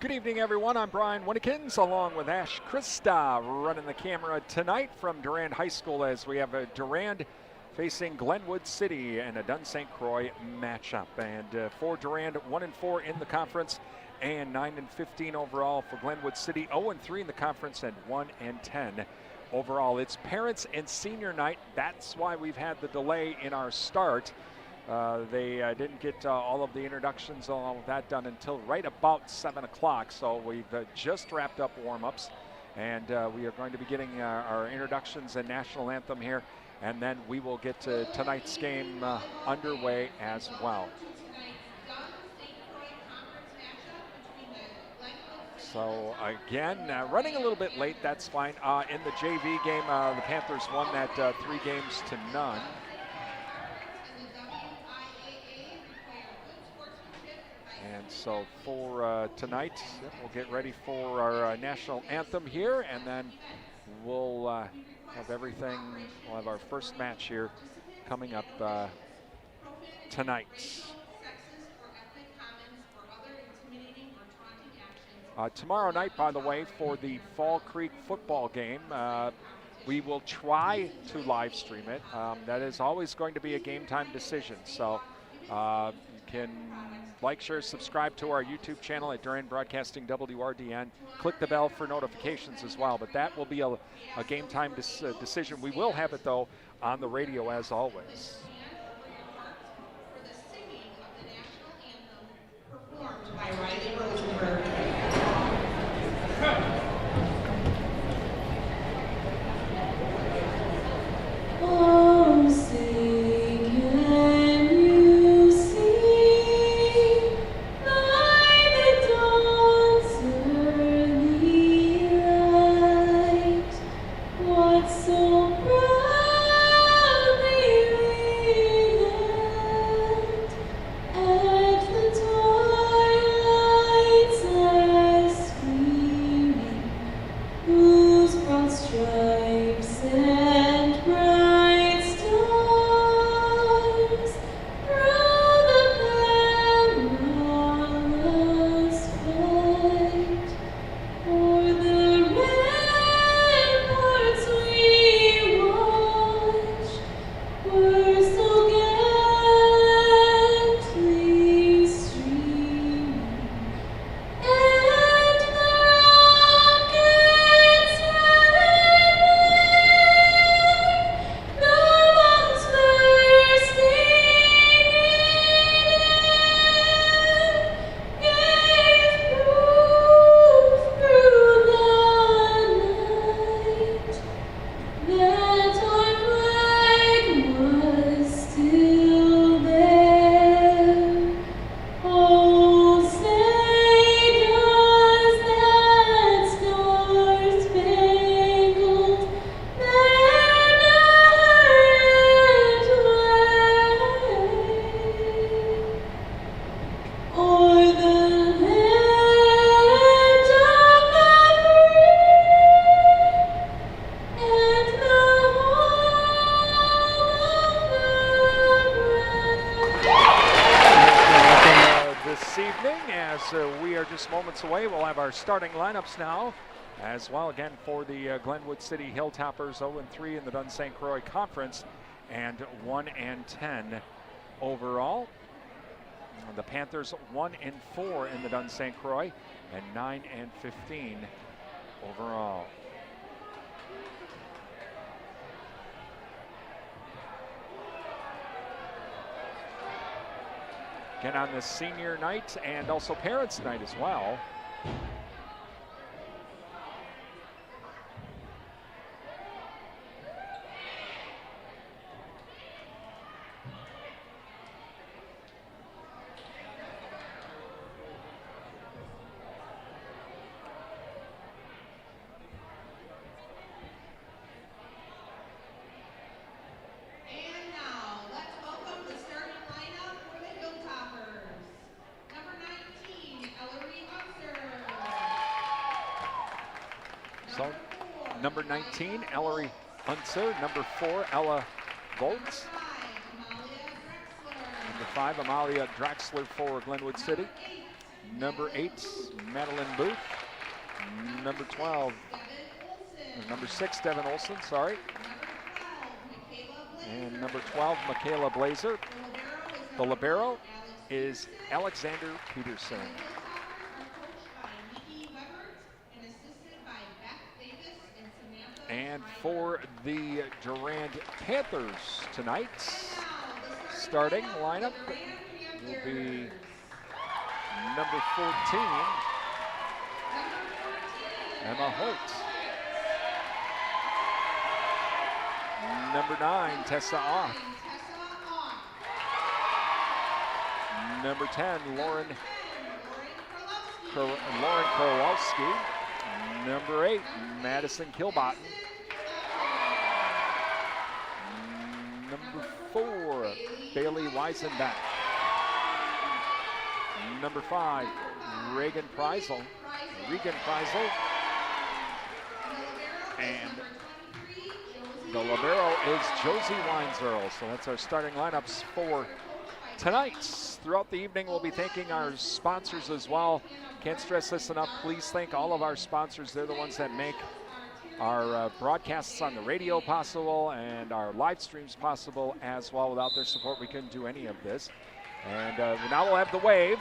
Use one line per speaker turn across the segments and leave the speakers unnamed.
Good evening, everyone. I'm Brian Winnikins, along with Ash Krista, running the camera tonight from Durand High School as we have a Durand facing Glenwood City and a Dun St. Croix matchup. And for Durand, 1-4 in the conference and 9-15 overall. For Glenwood City, 0-3 in the conference and 1-10 overall. It's parents and senior night. That's why we've had the delay in our start. They didn't get all of the introductions, all of that done until right about 7 o'clock. So we've just wrapped up warm-ups, and we are going to be getting our introductions and national anthem here, and then we will get to tonight's game underway as well. So again, running a little bit late, that's fine. In the JV game, the Panthers won that 3-0. And so for tonight, we'll get ready for our national anthem here, and then we'll have everything. We'll have our first match here coming up tonight. Tomorrow night, by the way, for the Fall Creek football game, we will try to live stream it. That is always going to be a game time decision. So you can like, share, subscribe to our YouTube channel at Durand Broadcasting WRDN. Click the bell for notifications as well. But that will be a game time decision. We will have it, though, on the radio as always. Away. We'll have our starting lineups now as well, again, for the Glenwood City Hilltoppers, 0-3 in the Dun St. Croix Conference and 1-10 overall. The Panthers 1-4 in the Dun St. Croix and 9-15 overall. Again, on this senior night and also parents' night as well. So, number 19, Ellery Unser. Number 4, Ella Volz. Number 5, Amalia Draxler for Glenwood City. Number 8, Madeline Booth. Number 12, number 6, Devin Olson, sorry. And number 12, Michaela Blazer. The libero is Alexander Peterson. And for the Durand Panthers tonight, starting lineup will be number 14, Emma Hoyt. Number 9, Tessa Off. Number 10, Lauren Korolowski. Number 8, Madison Kilbottom. Number 4, Bailey Weisenbach. Number 5, Regan Preisel. And the libero is Josie Weinzerl. So that's our starting lineups for tonight. Throughout the evening, we'll be thanking our sponsors as well. Can't stress this enough. Please thank all of our sponsors. They're the ones that make our broadcasts on the radio possible and our live streams possible as well. Without their support, we couldn't do any of this. And now we'll have the wave.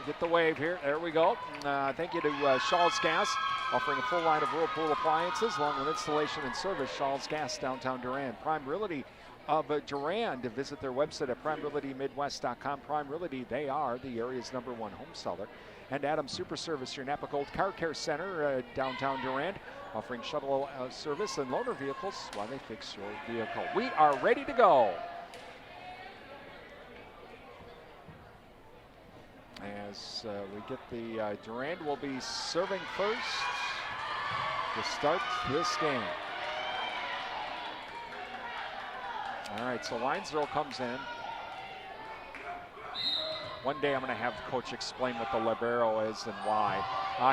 Get the wave here. There we go. Thank you to Shaw's Gas, offering a full line of Whirlpool appliances along with installation and service. Shaw's Gas, downtown Durand. Prime Realty of Durand. Visit their website at primerealitymidwest.com. Prime Realty, they are the area's #1 home seller. And Adam Super Service, your Napa Gold Car Care Center, downtown Durand, offering shuttle service and loaner vehicles while they fix your vehicle. We are ready to go. As we get the Durand will be serving first to start this game. All right, so Weinzerl comes in. One day I'm going to have the coach explain what the libero is and why.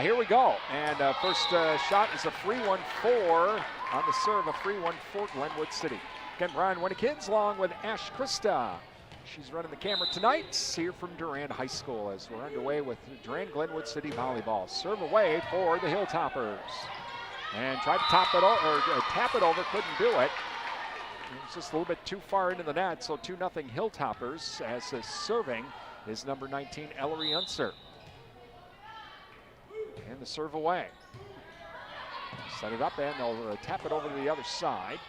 Here we go, and first shot is a free one for, on the serve, a free one for Glenwood City. Again, Brian Winnikins along with Ash Krista. She's running the camera tonight here from Durand High School as we're underway with Durand Glenwood City Volleyball. Serve away for the Hilltoppers. And tried to tap it over, couldn't do it. It was just a little bit too far into the net, so 2-0 Hilltoppers as serving is number 19, Ellery Unser. And the serve away. Set it up and they'll tap it over to the other side.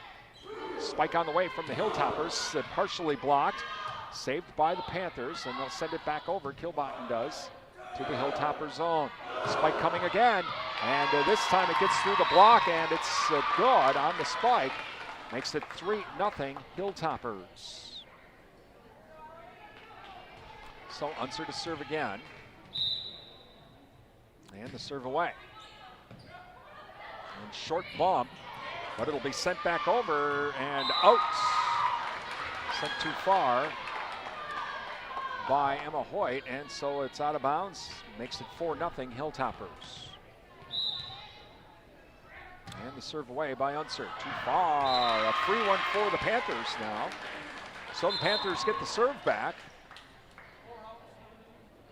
Spike on the way from the Hilltoppers, partially blocked. Saved by the Panthers, and they'll send it back over. Kilbottom does to the Hilltopper zone. Spike coming again, and this time it gets through the block, and it's good on the spike. Makes it 3-0 Hilltoppers. So Unser to serve again, and the serve away. And short bump, but it'll be sent back over and out. Sent too far by Emma Hoyt, and so it's out of bounds. Makes it 4-0 Hilltoppers. And the serve away by Unser. Too far. A free one for the Panthers now. So the Panthers get the serve back.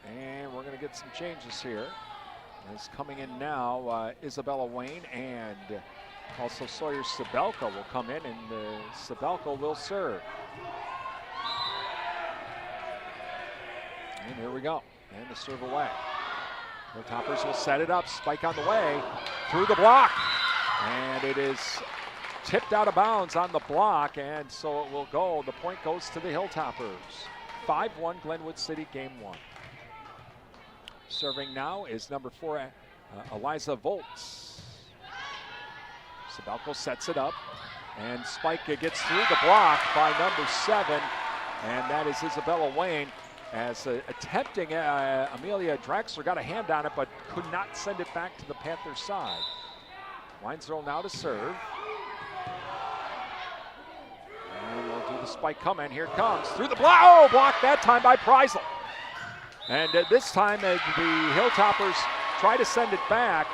And we're going to get some changes here. As coming in now, Isabella Wayne and also Sawyer Sabelka will come in, and Sabelka will serve. And here we go, and the serve away. The Toppers will set it up, spike on the way, through the block. And it is tipped out of bounds on the block, and so it will go. The point goes to the Hilltoppers. 5-1 Glenwood City, game 1. Serving now is number 4, Eliza Volts. Sabelko sets it up, and spike gets through the block by number 7, and that is Isabella Wayne. As attempting, Amelia Draxler got a hand on it, but could not send it back to the Panthers side. Weinzerl now to serve. And we'll do the spike coming. Here it comes. Through the block. Oh, blocked that time by Preisel. And this time the Hilltoppers try to send it back.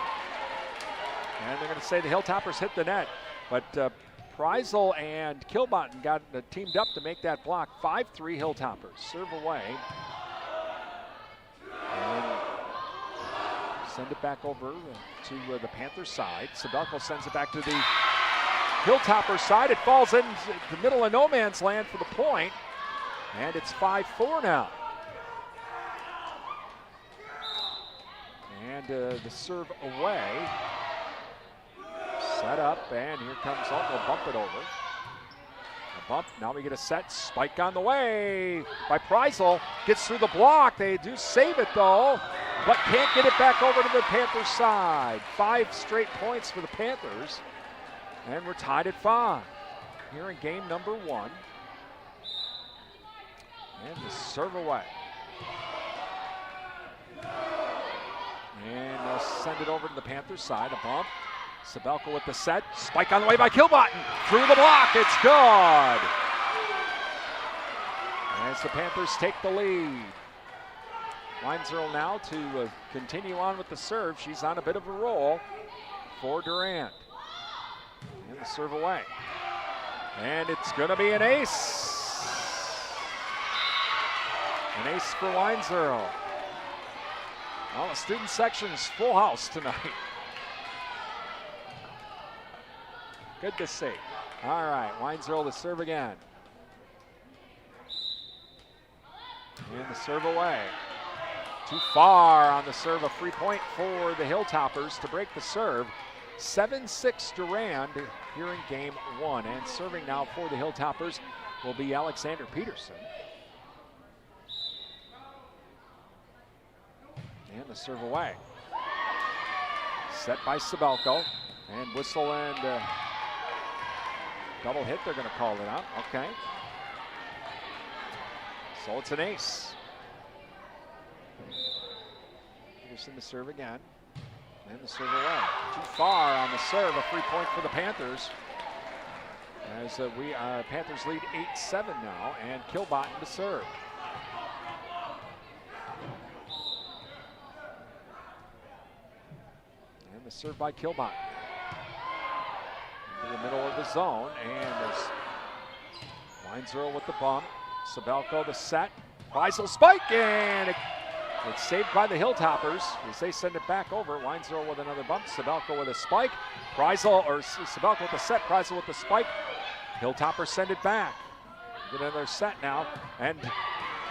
And they're going to say the Hilltoppers hit the net. But Preisel and Kilbottom got teamed up to make that block. 5-3 Hilltoppers. Serve away. And send it back over to the Panthers side. Sabelko sends it back to the Hilltopper side. It falls in the middle of no man's land for the point. And it's 5-4 now. And the serve away. Set up, and here comes Uncle, bump it over. A bump, now we get a set, spike on the way by Preisel. Gets through the block, they do save it though, but can't get it back over to the Panthers side. 5 straight points for the Panthers, and we're tied at 5 here in game number 1. And the serve away. And they'll send it over to the Panthers side, a bump. Sabelko with the set, spike on the way by Kilbottom, through the block, it's good. As the Panthers take the lead. Weinzierl now to continue on with the serve. She's on a bit of a roll for Durand. And the serve away. And it's gonna be an ace. An ace for Weinzierl. Well, the student section's full house tonight. Good to see. All right, Weinzierl to serve again. And the serve away. Too far on the serve, a free point for the Hilltoppers to break the serve. 7-6 Durand here in game 1. And serving now for the Hilltoppers will be Alexander Peterson. And the serve away. Set by Sabelko. And whistle and double hit, they're going to call it out. Okay. So it's an ace. Peterson to serve again. And the serve away. Too far on the serve. A free point for the Panthers. As Panthers lead 8-7 now. And Kilbottom to serve. And the serve by Kilbottom. In the middle of the zone, and there's Weinzierl with the bump. Sabelko the set. Preisel spike, and it's saved by the Hilltoppers as they send it back over. Weinzierl with another bump. Sabelko with a spike. Sabelko with the set. Preisel with the spike. Hilltoppers send it back. Get another set now, and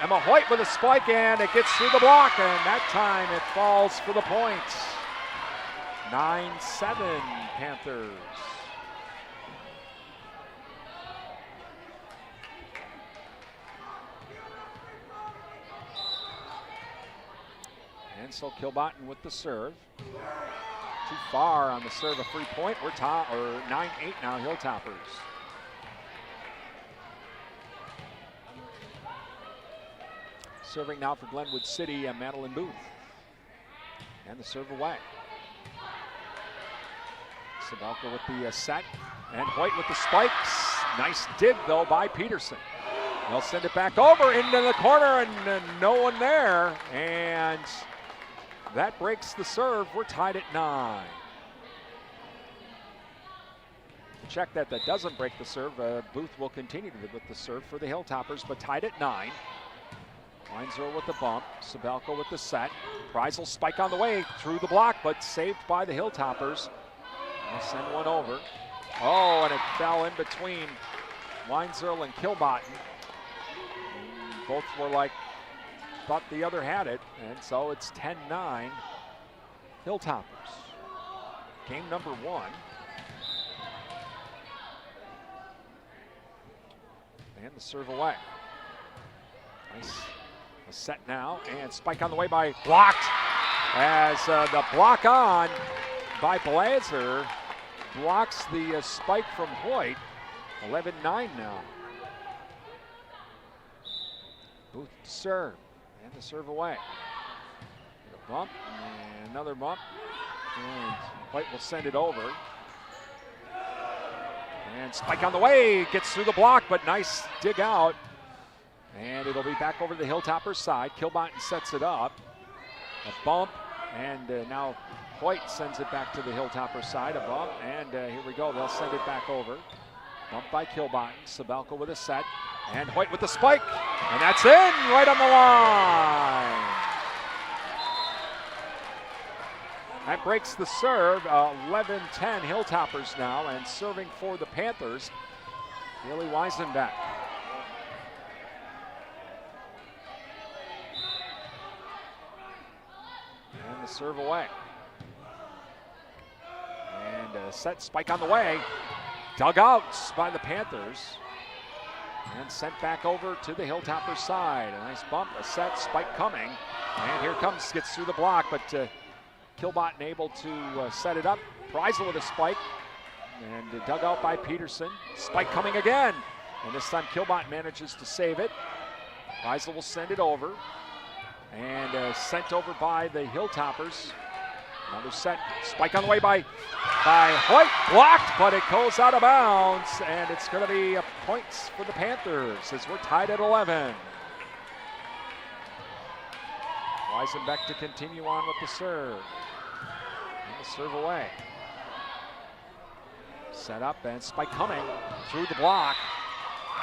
Emma Hoyt with a spike, and it gets through the block, and that time it falls for the point. 9-7 Panthers. And so Kilbottom with the serve. Too far on the serve, a free point. We're 9-8 now, Hilltoppers. Serving now for Glenwood City, Madeline Booth. And the serve away. Sabelko with the set. And Hoyt with the spikes. Nice dig, though, by Peterson. They'll send it back over into the corner, and no one there. And that breaks the serve. We're tied at 9. Check that doesn't break the serve. Booth will continue with the serve for the Hilltoppers, but tied at 9. Weinzierl with the bump. Sabelko with the set. Preisel spike on the way through the block, but saved by the Hilltoppers. They'll send one over. Oh, and it fell in between Weinzierl and Kilbottom. Both were thought the other had it, and so it's 10-9 Hilltoppers. Game number 1. And the serve away. Nice. A set now, and spike on the way by blocked. As the block on by Blazer blocks the spike from Hoyt. 11-9 now. Booth to serve, and the serve away. A bump, and another bump, and Hoyt will send it over. And spike on the way, gets through the block, but nice dig out. And it'll be back over to the Hilltoppers side. Kilbottom sets it up. A bump, and now Hoyt sends it back to the Hilltoppers side. A bump, and here we go. They'll send it back over. Bump by Kilbottom. Sabelko with a set. And Hoyt with the spike. And that's in right on the line. That breaks the serve. 11-10 Hilltoppers now, and serving for the Panthers, Haley Weisenbeck. And the serve away. And a set spike on the way. Dug out by the Panthers. And sent back over to the Hilltoppers side. A nice bump, a set, spike coming. And here comes, gets through the block, but Kilbotton able to set it up. Preisel with a spike. And dug out by Peterson. Spike coming again. And this time Kilbotton manages to save it. Preisel will send it over. And sent over by the Hilltoppers. Another set, spike on the way by Hoyt, blocked, but it goes out of bounds, and it's going to be points for the Panthers as we're tied at 11. Weisenbeck to continue on with the serve. And the serve away. Set up and spike coming through the block.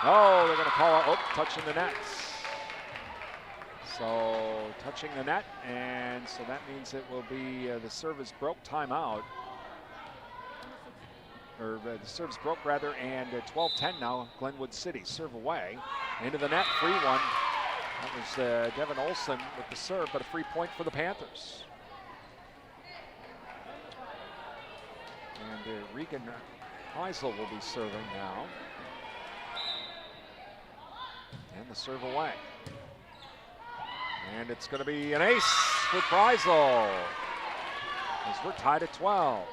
Oh, they're going to call out, touching the nets. So touching the net, and so that means it will be the service broke timeout. Or the service broke rather, and 12-10 now, Glenwood City. Serve away, into the net, free one. That was Devin Olson with the serve, but a free point for the Panthers. And Regan Heisel will be serving now. And the serve away. And it's going to be an ace for Preisel as we're tied at 12.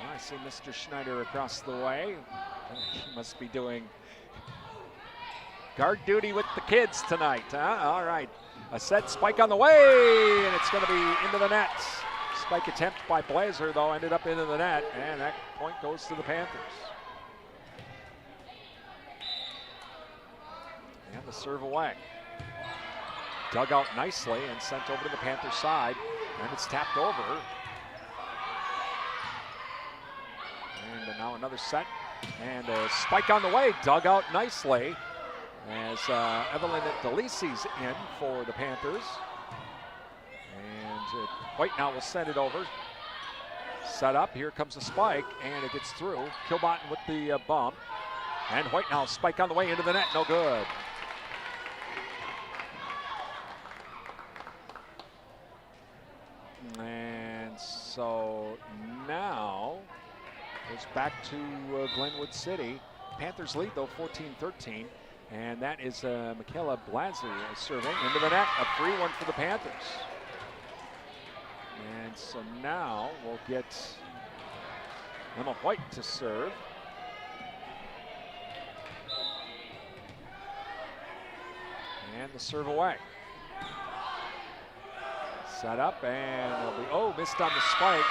Well, I see Mr. Schneider across the way. He must be doing guard duty with the kids tonight, huh? All right, a set spike on the way, and it's going to be into the net. Spike attempt by Blazer, though, ended up into the net, and that point goes to the Panthers. And the serve away. Dug out nicely and sent over to the Panther side. And it's tapped over. And now another set. And a spike on the way. Dug out nicely. As Evelyn DeLisi's in for the Panthers. And White now will send it over. Set up. Here comes a spike. And it gets through. Kilbotton with the bump. And White now spike on the way into the net. No good. And so now it's back to Glenwood City. Panthers lead though 14-13, and that is Michaela Blazer serving into the net. A free one for the Panthers. And so now we'll get Emma White to serve. And the serve away. Set up, and it'll be, missed on the spike.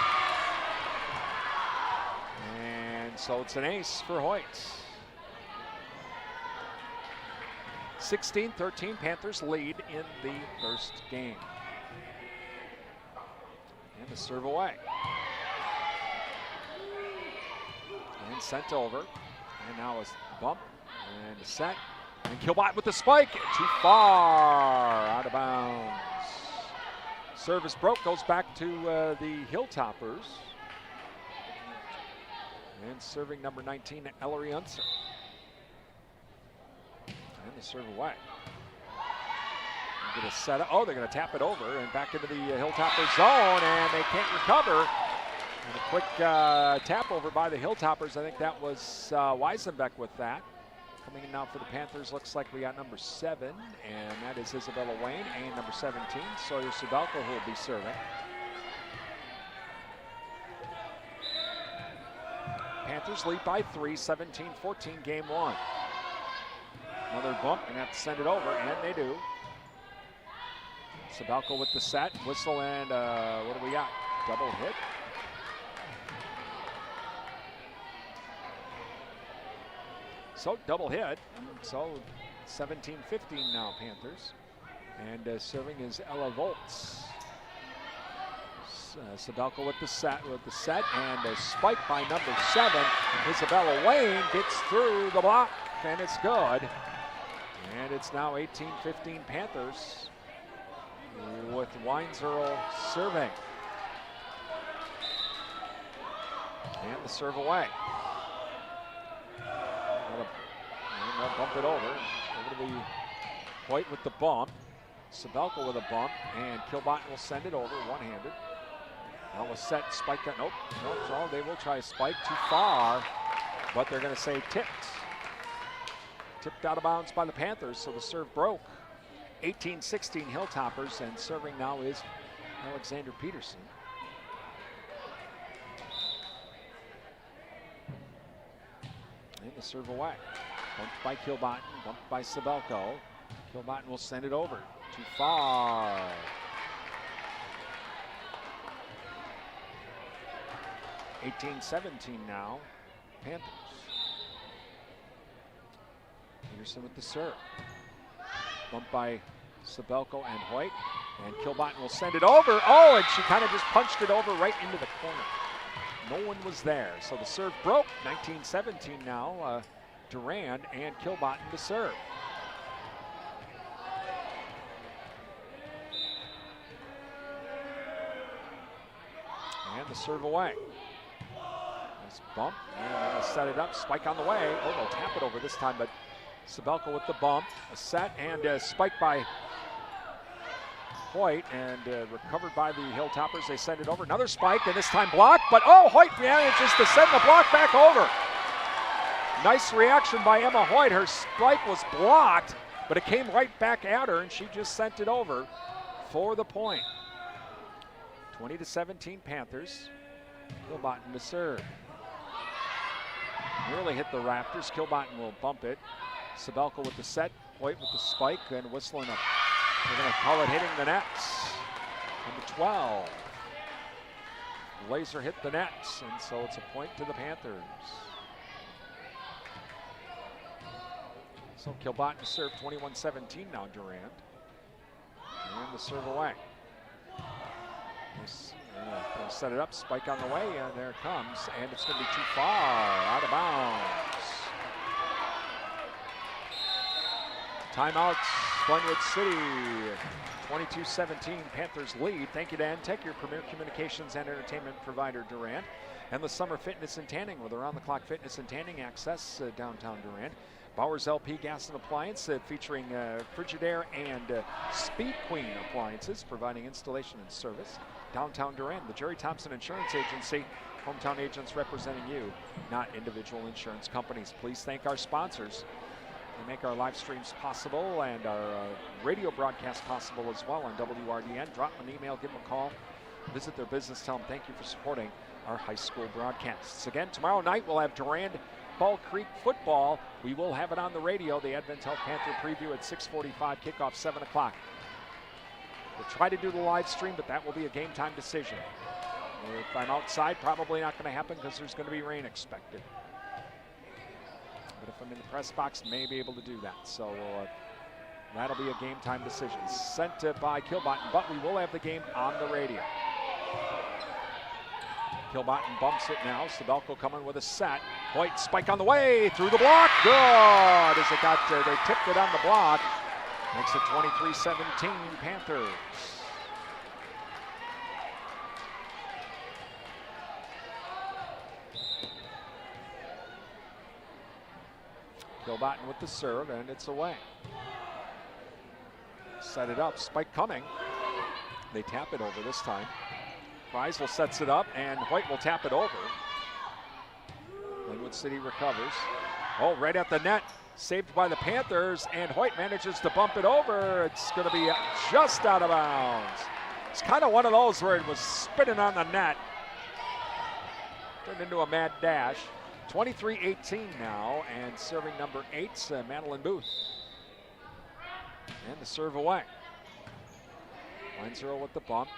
And so it's an ace for Hoyt. 16-13, Panthers lead in the first game. And the serve away. And sent over. And now a bump, and a set. And Kilbott with the spike, too far, out of bounds. Service broke, goes back to the Hilltoppers. And serving number 19, Ellery Unser. And the serve away. Get a set up. Oh, they're going to tap it over and back into the Hilltoppers zone, and they can't recover. And a quick tap over by the Hilltoppers. I think that was Weisenbeck with that. Coming in now for the Panthers, looks like we got number 7, and that is Isabella Wayne, and number 17, Sawyer Subalco, who will be serving. Panthers lead by 3, 17-14, game 1. Another bump, and have to send it over, and they do. Subalco with the set, whistle, and what do we got? Double hit. So double hit, so 17-15 now Panthers. And serving is Ella Volts. Subalco with the set, and a spike by number 7. Isabella Wayne gets through the block, and it's good. And it's now 18-15 Panthers. with Weinzierl serving. And the serve away. And they'll bump it over to the Hoyt with the bump. Sabelka with a bump, and Kilbotton will send it over one-handed. Now a set, spike that, nope, so they will try a spike too far, but they're gonna say tipped. Tipped out of bounds by the Panthers, so the serve broke. 18-16 Hilltoppers, and serving now is Alexander Peterson. And the serve away. Bumped by Kilbotton, bumped by Sabelko. Kilbotton will send it over. Too far. (18-17) now, Panthers. Peterson with the serve. Bumped by Sabelko and Hoyt, and Kilbotton will send it over. Oh, and she kind of just punched it over right into the corner. No one was there, so the serve broke. 19-17 now. Durand and Kilbotton to serve. And the serve away. Nice bump, and they'll set it up. Spike on the way. Oh, they'll tap it over this time, but Sabelka with the bump. A set and a spike by Hoyt, and recovered by the Hilltoppers. They send it over. Another spike, and this time blocked, but oh, Hoyt manages to send the block back over. Nice reaction by Emma Hoyt. Her spike was blocked, but it came right back at her, and she just sent it over for the point. 20-17 Panthers. Kilbotton to serve. Nearly hit the Raptors. Kilbotton will bump it. Sabelka with the set. Hoyt with the spike and whistling up. They're going to call it hitting the nets. Number 12. Laser hit the nets, and so it's a point to the Panthers. So Kilbotton to serve. 21-17 now, Durand. And the serve away. They'll set it up, spike on the way, and there it comes, and it's going to be too far, out of bounds. Timeout, Glenwood City, 22-17, Panthers lead. Thank you to Anthem, your premier communications and entertainment provider, Durand, and the Summer Fitness and Tanning with around-the-clock fitness and tanning access downtown Durand. Bowers LP Gas and Appliance featuring Frigidaire and Speed Queen appliances, providing installation and service. Downtown Durand, the Jerry Thompson Insurance Agency, hometown agents representing you, not individual insurance companies. Please thank our sponsors. They make our live streams possible and our radio broadcast possible as well on WRDN. Drop them an email, give them a call, visit their business, tell them thank you for supporting our high school broadcasts. Again, tomorrow night we'll have Durand Ball Creek football. We will have it on the radio. The Advent Health Panther preview at 6:45, kickoff 7 o'clock. We'll try to do the live stream, but that will be a game time decision. If I'm outside, probably not going to happen because there's going to be rain expected. But if I'm in the press box, may be able to do that. So that'll be a game time decision. Sent by Kilbotton, but we will have the game on the radio. Kilbotton bumps it now. Sabelko coming with a set. Hoyt spike on the way, through the block. Good, as it got, they tipped it on the block. Makes it 23-17 Panthers. Kilbotton with the serve, and it's away. Set it up, spike coming. They tap it over this time. Kreisel sets it up, and Hoyt will tap it over. Glenwood City recovers. Oh, right at the net. Saved by the Panthers, and Hoyt manages to bump it over. It's going to be just out of bounds. It's kind of one of those where it was spinning on the net. Turned into a mad dash. 23-18 now, and serving number 8, Madeline Booth. And the serve away. Weinzierl with the bump.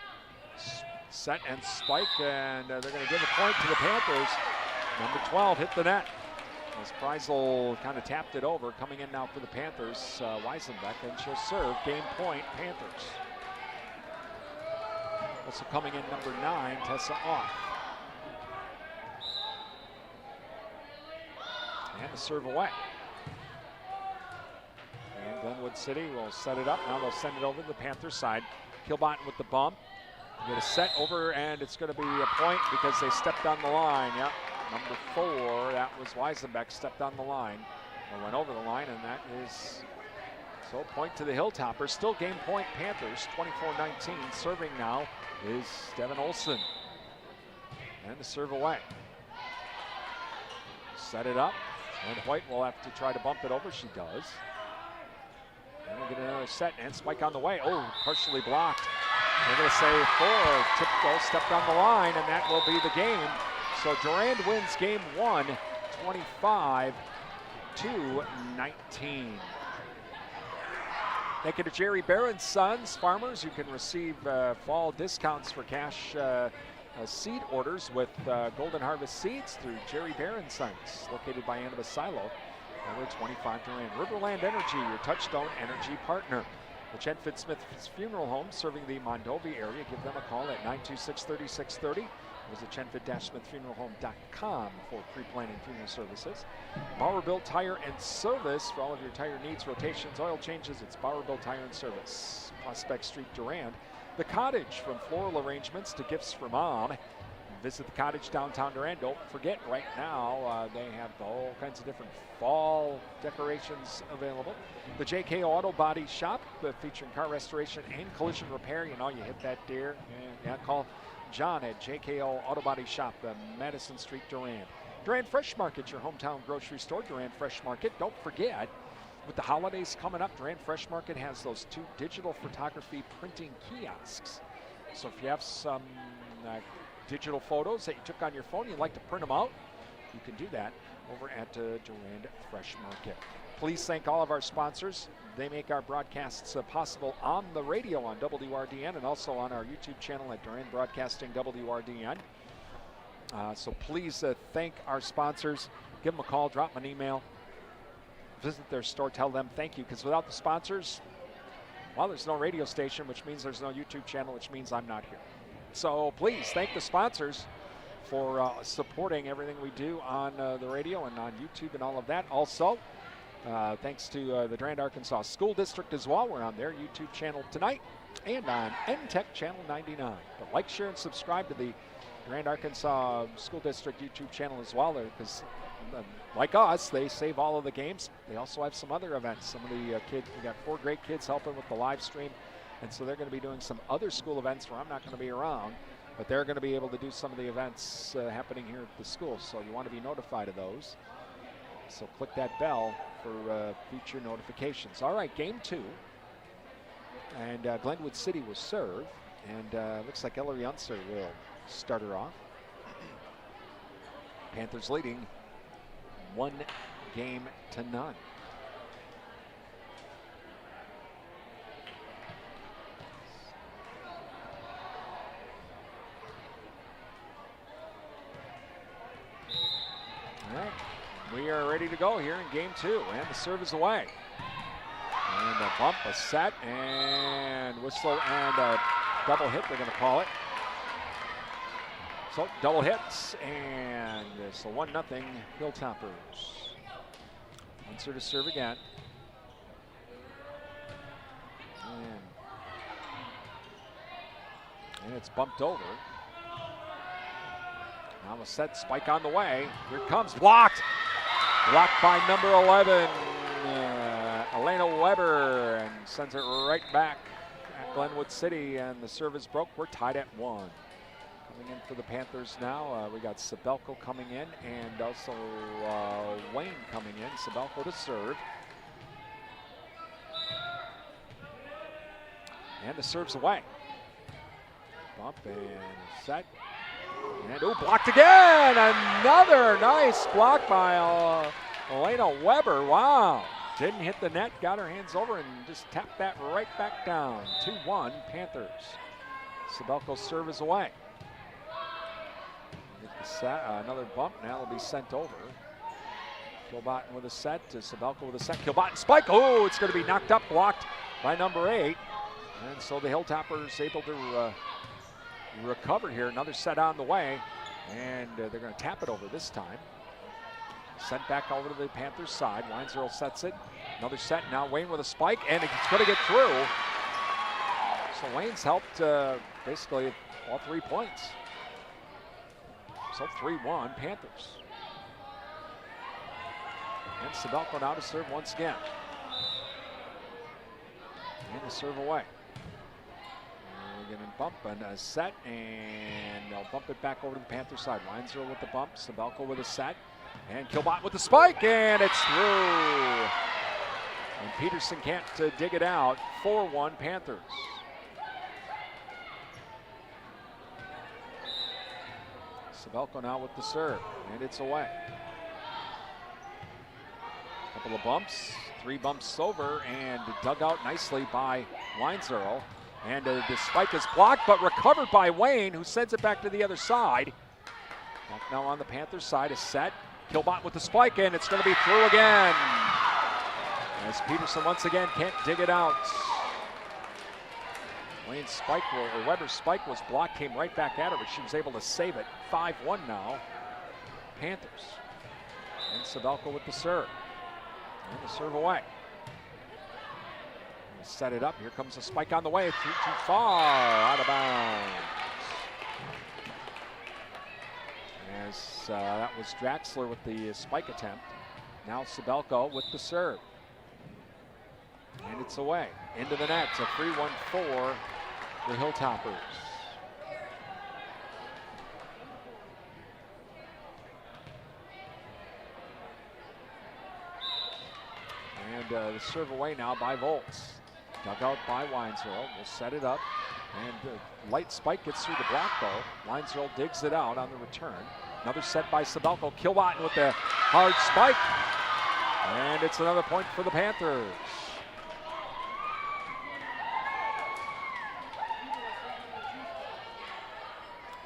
Set and spike, and they're going to give a point to the Panthers. Number 12 hit the net. As Kreisel kind of tapped it over, coming in now for the Panthers, Weisenbeck, and she'll serve. Game point, Panthers. Also coming in number 9, Tessa Off. And the serve away. And Glenwood City will set it up. Now they'll send it over to the Panthers side. Kilbottom with the bump. Get a set over, and it's going to be a point because they stepped on the line. Yep, number 4, that was Weisenbeck, stepped on the line. Or went over the line, and that is, so point to the Hilltoppers. Still game point Panthers, 24-19. Serving now is Devin Olson. And the serve away. Set it up, and White will have to try to bump it over. She does. And we'll get another set, and spike on the way. Oh, partially blocked. They're going to say 4. Tipko stepped on the line, and that will be the game. So Durand wins game 1, 25-19. Thank you to Jerry Barron's Sons. Farmers, you can receive fall discounts for cash seed orders with Golden Harvest Seeds through Jerry Barron's Sons, located by Annabeth Silo, over 25 Durand. Riverland Energy, your Touchstone energy partner. The Chen Fitzsmith's Funeral Home, serving the Mondovi area. Give them a call at 926-3630. Visit chenfit-smithfuneralhome.com for pre-planning funeral services. Bauerbilt Tire and Service for all of your tire needs, rotations, oil changes. It's Bauerbilt Tire and Service. Prospect Street, Durand. The Cottage, from floral arrangements to gifts for mom. Visit the Cottage downtown Durand. Don't forget, right now they have all kinds of different fall decorations available. The JK Auto Body Shop, featuring car restoration and collision repair. You know, you hit that deer, and call John at JKO Auto Body Shop, Madison Street, Durand. Durand Fresh Market, your hometown grocery store. Durand Fresh Market. Don't forget, with the holidays coming up, Durand Fresh Market has those 2 digital photography printing kiosks. So if you have some digital photos that you took on your phone, you'd like to print them out, you can do that over at Durand Fresh Market. Please thank all of our sponsors. They make our broadcasts possible on the radio on WRDN and also on our YouTube channel at Durand Broadcasting WRDN. So please thank our sponsors. Give them a call, drop them an email, visit their store, tell them thank you, because without the sponsors, well, there's no radio station, which means there's no YouTube channel, which means I'm not here. So please thank the sponsors for supporting everything we do on the radio and on YouTube and all of that. Also, thanks to the Durand, Arkansas School District as well. We're on their YouTube channel tonight and on NTech Channel 99. But like, share, and subscribe to the Durand, Arkansas School District YouTube channel as well, because like us, they save all of the games. They also have some other events. Some of the kids, we got 4 great kids helping with the live stream. And so they're going to be doing some other school events where I'm not going to be around, but they're going to be able to do some of the events happening here at the school. So you want to be notified of those. So click that bell for future notifications. All right, game 2. And Glenwood City will serve. And looks like Ellery Unser will start her off. Panthers leading 1 game to none. We are ready to go here in game 2, and the serve is away. And a bump, a set, and whistle, and a double hit, they're going to call it. So double hits, and it's a 1-0 Hilltoppers. Unser to serve again. And it's bumped over. Now a set, spike on the way. Here it comes, blocked. Blocked by number 11, Elena Weber, and sends it right back at Glenwood City, and the service broke. We're tied at 1. Coming in for the Panthers now, we got Sabelko coming in, and also Wayne coming in. Sabelko to serve. And the serve's away. Bump and set. And blocked again! Another nice block by Elena Weber. Wow. Didn't hit the net, got her hands over, and just tapped that right back down. 2-1 Panthers. Sabelko's serve is away. Another bump, now it'll be sent over. Kilbottom with a set to Sabelko with a set. Kilbottom spike. Oh, it's going to be knocked up, blocked by number 8. And so the Hilltoppers able to recover here. Another set on the way, and they're going to tap it over this time. Sent back over to the Panthers side. Weinzierl sets it. Another set now. Wayne with a spike, and it's going to get through. So Wayne's helped basically all 3 points. So 3-1 Panthers. And Sabelko now to serve once again. And to serve away. We're going to bump and a set, and they'll bump it back over to the Panther side. Weinzierl with the bump, Sabelko with a set, and Kilbot with the spike, and it's through. And Peterson can't dig it out. 4-1 Panthers. Sabelko now with the serve, and it's away. Couple of bumps, 3 bumps over, and dug out nicely by Weinzierl. And the spike is blocked, but recovered by Wayne, who sends it back to the other side. Back now on the Panthers side, is set. Kilbot with the spike, and it's going to be through again. As Peterson once again can't dig it out. Wayne's spike, or Weber's spike was blocked, came right back at her, but she was able to save it. 5-1 now, Panthers. And Sabelko with the serve. And the serve away. Set it up. Here comes a spike on the way. Too far. Out of bounds. As that was Draxler with the spike attempt. Now Sabelko with the serve. And it's away. Into the net. It's a free one for the Hilltoppers. And the serve away now by Volts. Dug out by Weinzierl. Will set it up. And light spike gets through the block though. Weinzierl digs it out on the return. Another set by Sabelko. Kilbot with the hard spike. And it's another point for the Panthers.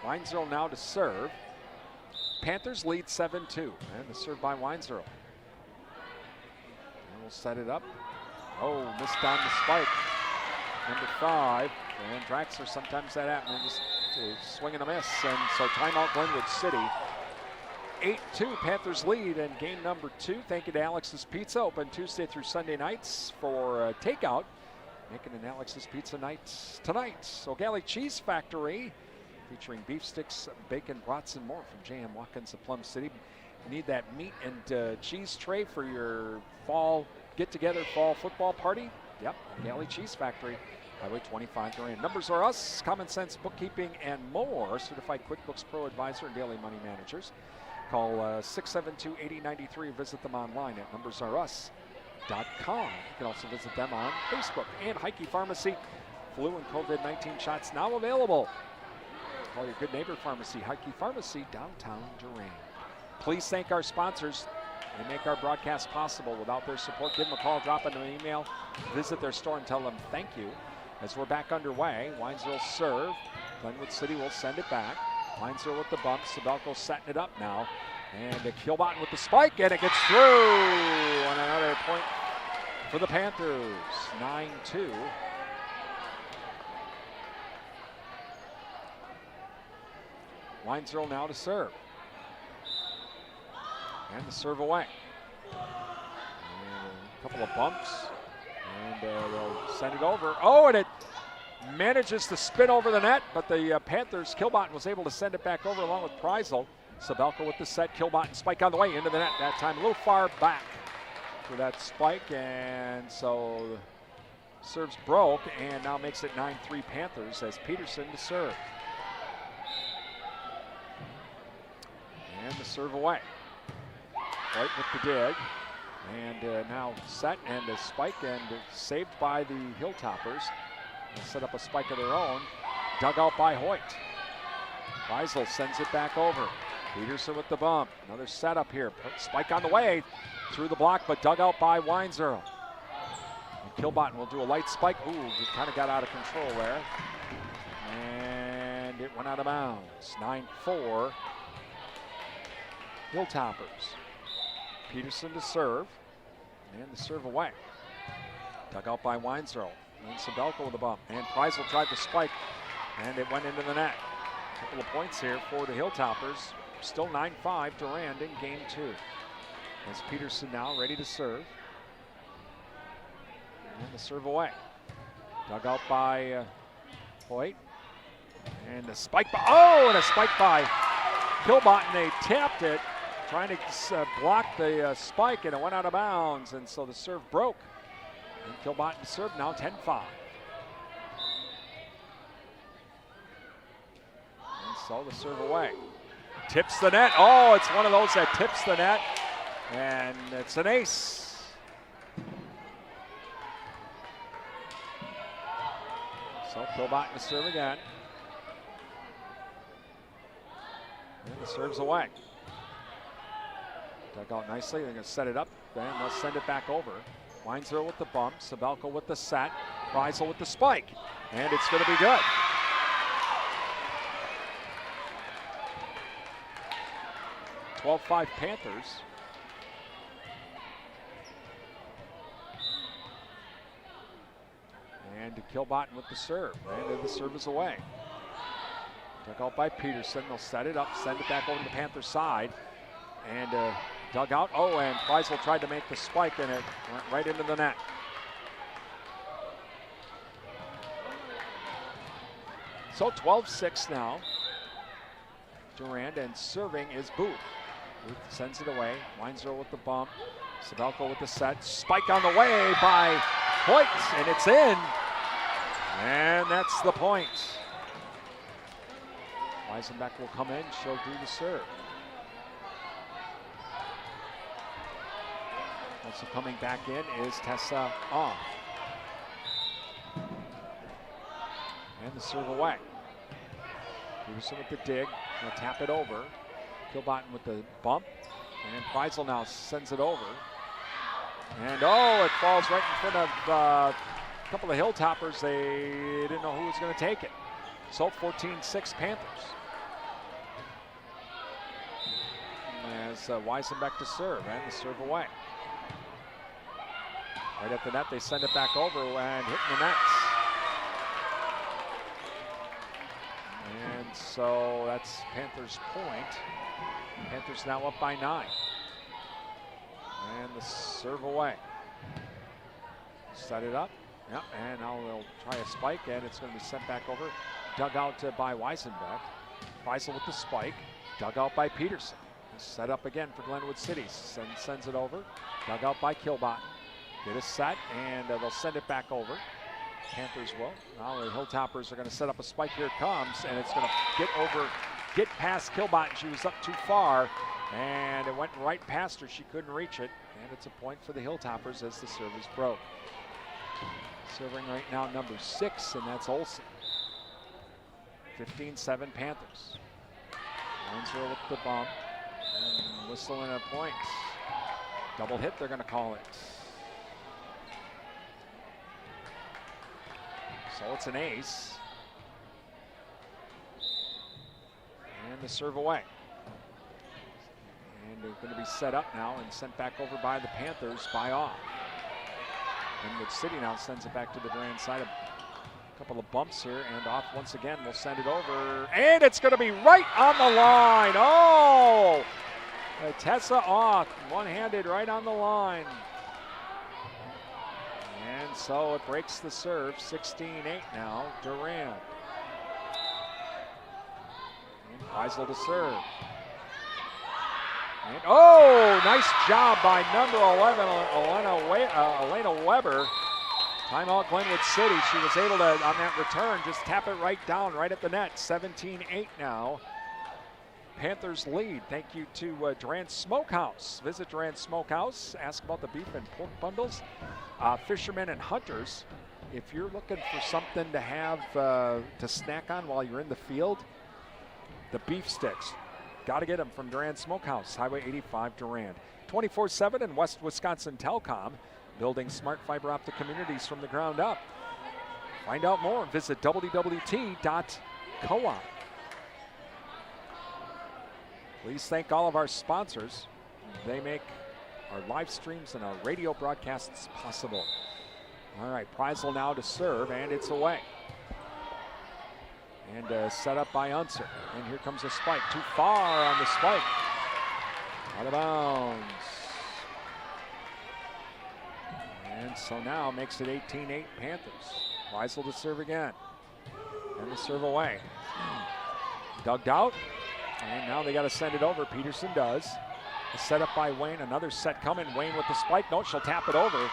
Weinzierl now to serve. Panthers lead 7-2. And the serve by Weinzierl. And we'll set it up. Oh, missed on the spike. Number 5. And Draxler, sometimes that happens. Just swing and a miss. And so timeout Glenwood City. 8-2 Panthers lead in game number 2. Thank you to Alex's Pizza. Open Tuesday through Sunday nights for takeout. Making an Alex's Pizza night tonight. O'Galley Cheese Factory, featuring beef sticks, bacon, brats, and more from J.M. Watkins of Plum City. You need that meat and cheese tray for your fall get-together, fall football party? Yep, O'Galley Cheese Factory, Highway 25 Durand. Numbers are us, common sense bookkeeping and more. Certified QuickBooks Pro Advisor and Daily Money Managers. Call 672-8093. Visit them online at numbersareus.com. You can also visit them on Facebook. And Heike Pharmacy, flu and COVID-19 shots now available. Call your good neighbor pharmacy, Heike Pharmacy, downtown Durand. Please thank our sponsors. They make our broadcast possible. Without their support, give them a call, drop them an email, visit their store and tell them thank you. As we're back underway, Weinzierl serve. Glenwood City will send it back. Weinzierl with the bump. Sabelko setting it up now. And Kilbot with the spike, and it gets through. And another point for the Panthers. 9-2. Weinzierl now to serve. And the serve away. And a couple of bumps. And they'll send it over. Oh, and it manages to spin over the net, but the Panthers, Kilbot was able to send it back over along with Preisel. Sabelko with the set, Kilbot and spike on the way into the net that time. A little far back for that spike, and so serves broke, and now makes it 9-3 Panthers as Peterson to serve. And the serve away. White with the dig, and now set and a spike, and saved by the Hilltoppers. They'll set up a spike of their own, dug out by Hoyt. Preisel sends it back over. Peterson with the bump. Another setup here. Spike on the way through the block, but dug out by Weinzierl. And Kilbot will do a light spike. Ooh, he kind of got out of control there. And it went out of bounds. 9-4. Hilltoppers. Peterson to serve. And the serve away. Dug out by Weinzierl. And Sabelko with the bump. And Preisel tried to spike, and it went into the net. A couple of points here for the Hilltoppers. Still 9-5 Durand in game 2. As Peterson now ready to serve. And the serve away. Dug out by Hoyt. And a spike by, oh, and a spike by Kilbotton. They tapped it, trying to block the spike, and it went out of bounds, and so the serve broke. And Kilbotton serve now 10-5. And so the serve away. Tips the net. Oh, it's one of those that tips the net, and it's an ace. So Kilbotton to serve again. And the serve's away. Dug out nicely. They're going to set it up, and they'll send it back over. Weinzer with the bump. Sabelko with the set. Reisel with the spike. And it's going to be good. (12-5) Panthers. And Kilbotton with the serve. And the serve is away. Dug out by Peterson. They'll set it up, send it back over to the Panther side. And dug out. Oh, and Preisel tried to make the spike, and it went right into the net. So 12-6 now. Durand, and serving is Booth. Booth sends it away. Weinzer with the bump. Sabelko with the set. Spike on the way by Hoyt, and it's in. And that's the point. Weisenbeck will come in. She'll do the serve. Also coming back in is Tessa off. And the serve away. Peterson with the dig. They'll tap it over. Kilbotton with the bump. And Preisel now sends it over. And oh, it falls right in front of a couple of Hilltoppers. They didn't know who was going to take it. So 14-6 Panthers. As Weisenbeck to serve, and the serve away. Right at the net, they send it back over and hitting the nets. And so that's Panthers' point. Panthers now up by 9. And the serve away. Set it up. Yep, and now they'll try a spike, and it's going to be sent back over. Dug out by Weisenbeck. Preisel with the spike. Dug out by Peterson. Set up again for Glenwood City. Sends it over. Dug out by Kilbotton. Get a set, and they'll send it back over. Panthers will. Now the Hilltoppers are going to set up a spike. Here it comes, and it's going to get past Kilbotton. She was up too far, and it went right past her. She couldn't reach it, and it's a point for the Hilltoppers as the service broke. Serving right now number 6, and that's Olsen. 15-7 Panthers. Weinzer with the bump. And whistling a point. Double hit, they're going to call it. So it's an ace. And the serve away. And they're going to be set up now and sent back over by the Panthers by off. Glenwood City now sends it back to the Durand side. A couple of bumps here, and off once again. We'll send it over, and it's going to be right on the line. Oh! Tessa off, one-handed right on the line. And so it breaks the serve, 16-8 now, Durand. And Preisel to serve. And oh, nice job by number 11, Elena Weber. Timeout Glenwood City. She was able to, on that return, just tap it right down, right at the net. 17-8 now. Panthers lead. Thank you to Durand Smokehouse. Visit Durand Smokehouse. Ask about the beef and pork bundles. Fishermen and hunters. If you're looking for something to have to snack on while you're in the field, the beef sticks. Got to get them from Durand Smokehouse, Highway 85 Durand. 24/7 and West Wisconsin Telecom, building smart fiber optic communities from the ground up. Find out more. Visit wwt.coop. Please thank all of our sponsors. They make our live streams and our radio broadcasts possible. All right, Preisel now to serve, and it's away. And set up by Unser. And here comes a spike. Too far on the spike. Out of bounds. And so now makes it 18-8 Panthers. Preisel to serve again. And the serve away. Dug out. And now they got to send it over. Peterson does. A set up by Wayne. Another set coming. Wayne with the spike. No, she'll tap it over.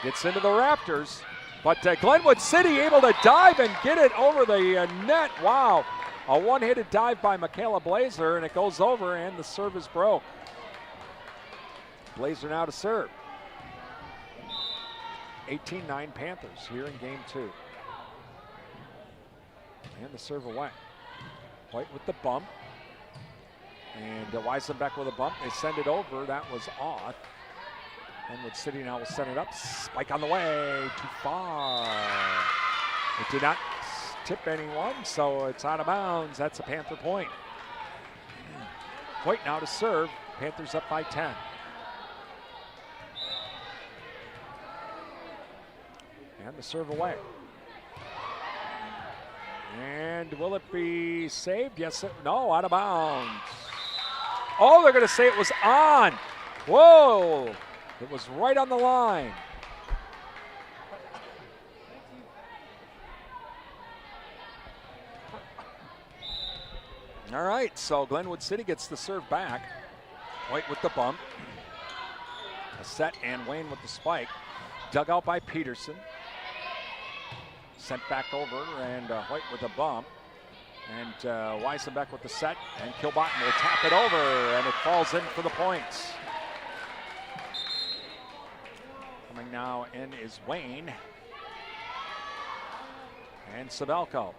Gets into the rafters. But Glenwood City able to dive and get it over the net. Wow. A one-handed dive by Michaela Blazer, and it goes over, and the serve is broke. Blazer now to serve. 18-9 Panthers here in game 2. And the serve away. White with the bump. And Weisenbeck with a bump. They send it over. That was off. Glenwood City now will send it up. Spike on the way. Too far. It did not tip anyone, so it's out of bounds. That's a Panther point. White now to serve. Panthers up by 10. And the serve away. And will it be saved? Yes, no, out of bounds. Oh, they're going to say it was on. Whoa, it was right on the line. All right, so Glenwood City gets the serve back. White with the bump. A set and Wayne with the spike. Dug out by Peterson. Sent back over, and White with a bump. And Weisenbeck with the set, and Kilbottom will tap it over, and it falls in for the points. Coming now in is Wayne. And Sabelko.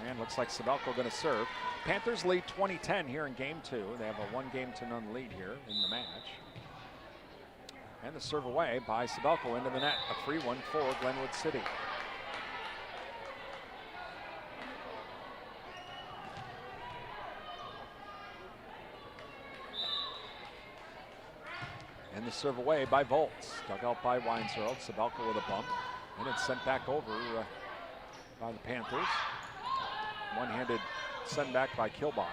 And looks like Sabelko going to serve. Panthers lead 20-10 here in game 2. They have a 1-0 lead here in the match. And the serve away by Sabelko into the net. A free one for Glenwood City. And the serve away by Volts. Dug out by Weinzerl. Sabelko with a bump. And it's sent back over by the Panthers. One-handed send back by Kilbottom.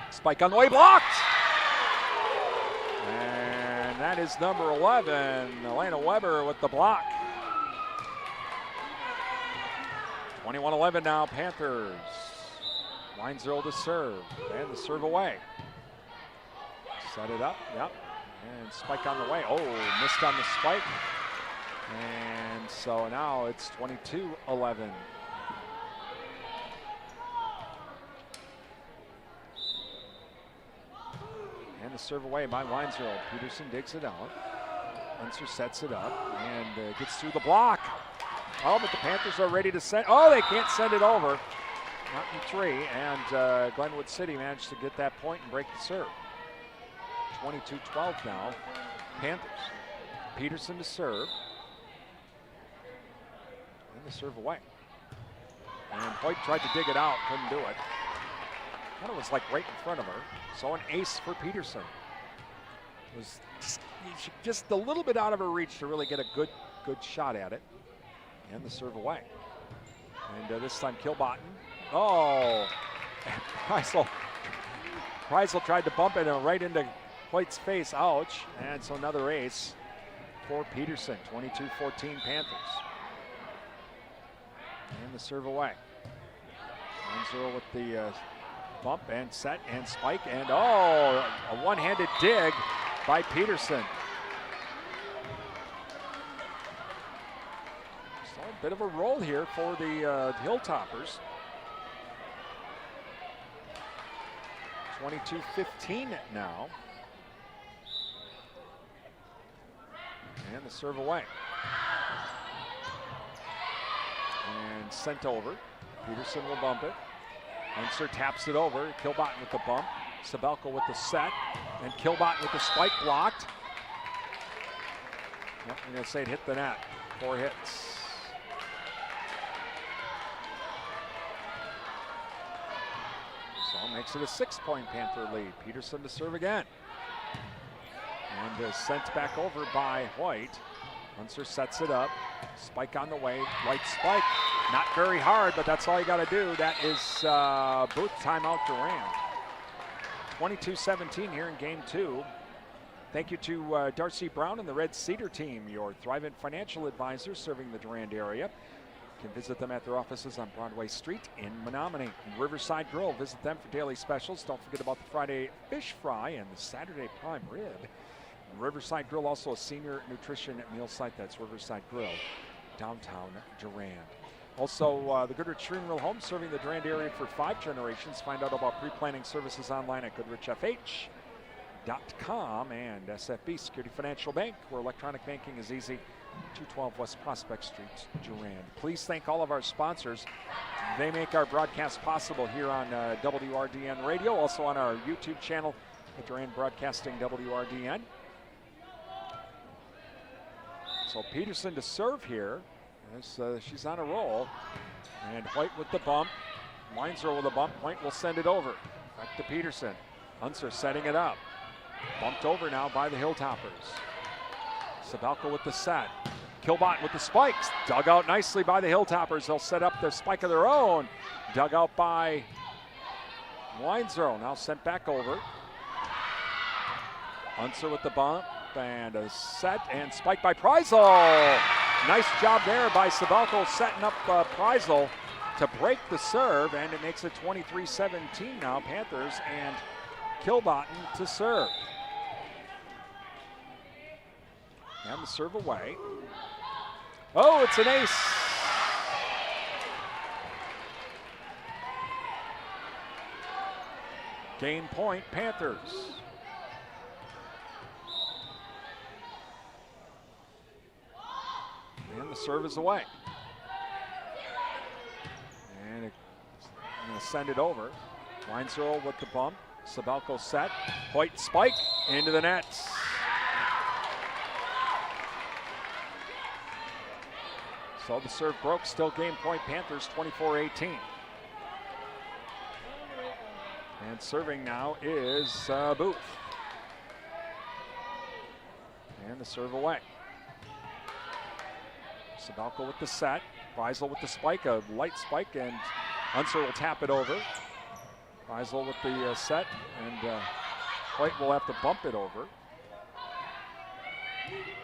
Spike on the way, blocked! And that is number 11, Elena Weber with the block. 21-11 now, Panthers. Weinzerl to serve, and the serve away. Set it up, yep. And spike on the way. Oh, missed on the spike. And so now it's 22-11. And the serve away by Weinzerl. Peterson digs it out. Unser sets it up and gets through the block. Oh, but the Panthers are ready to send. Oh, they can't send it over. Not in 3. And Glenwood City managed to get that point and break the serve. 22-12 now. Panthers. Peterson to serve. And the serve away. And Hoyt tried to dig it out, couldn't do it. Thought it was like right in front of her. So an ace for Peterson. It was just a little bit out of her reach to really get a good shot at it. And the serve away. And this time Kilbottom. Oh, Preisel tried to bump it right into Hoyt's face. Ouch. And so another ace for Peterson. 22-14 Panthers. And the serve away. 1-0 with the bump and set and spike, and oh, a one-handed dig by Peterson. So a bit of a roll here for the Hilltoppers. 22-15 now. And the serve away. And sent over. Peterson will bump it. Unser taps it over. Kilbottom with the bump. Sabelko with the set. And Kilbottom with the spike blocked. Yep, I'm going to say it hit the net. 4 hits. So makes it a 6-point Panther lead. Peterson to serve again. And sent back over by White. Unser sets it up. Spike on the way. White spike. Not very hard, but that's all you got to do. That is booth timeout Durand. 22-17 here in game 2. Thank you to Darcy Brown and the Red Cedar team, your thriving financial advisor serving the Durand area. You can visit them at their offices on Broadway Street in Menominee. Riverside Grill, visit them for daily specials. Don't forget about the Friday fish fry and the Saturday prime rib. Riverside Grill, also a senior nutrition meal site. That's Riverside Grill, downtown Durand. Also, the Goodrich Stream Mill Home, serving the Durand area for 5 generations. Find out about pre-planning services online at goodrichfh.com, and SFB Security Financial Bank, where electronic banking is easy. 212 West Prospect Street, Durand. Please thank all of our sponsors. They make our broadcast possible here on WRDN Radio, also on our YouTube channel at Durand Broadcasting WRDN. So Peterson to serve here. She's on a roll. And White with the bump. Weinzer with a bump. White will send it over. Back to Peterson. Unser setting it up. Bumped over now by the Hilltoppers. Sabelka with the set. Kilbot with the spikes. Dug out nicely by the Hilltoppers. They'll set up their spike of their own. Dug out by Weinzer. Now sent back over. Unser with the bump. And a set and spike by Preisel. Nice job there by Sabelka, setting up Preisel to break the serve, and it makes it 23-17 now, Panthers, and Kilbotten to serve. And the serve away. Oh, it's an ace. Game point, Panthers. And the serve is away. And I'm going to send it over. Weinzierl with the bump. Sabelka set. White spike into the nets. So the serve broke. Still game point, Panthers 24-18. And serving now is Booth. And the serve away. Sabelka with the set. Preisel with the spike, a light spike, and Unser will tap it over. Preisel with the set, and White will have to bump it over.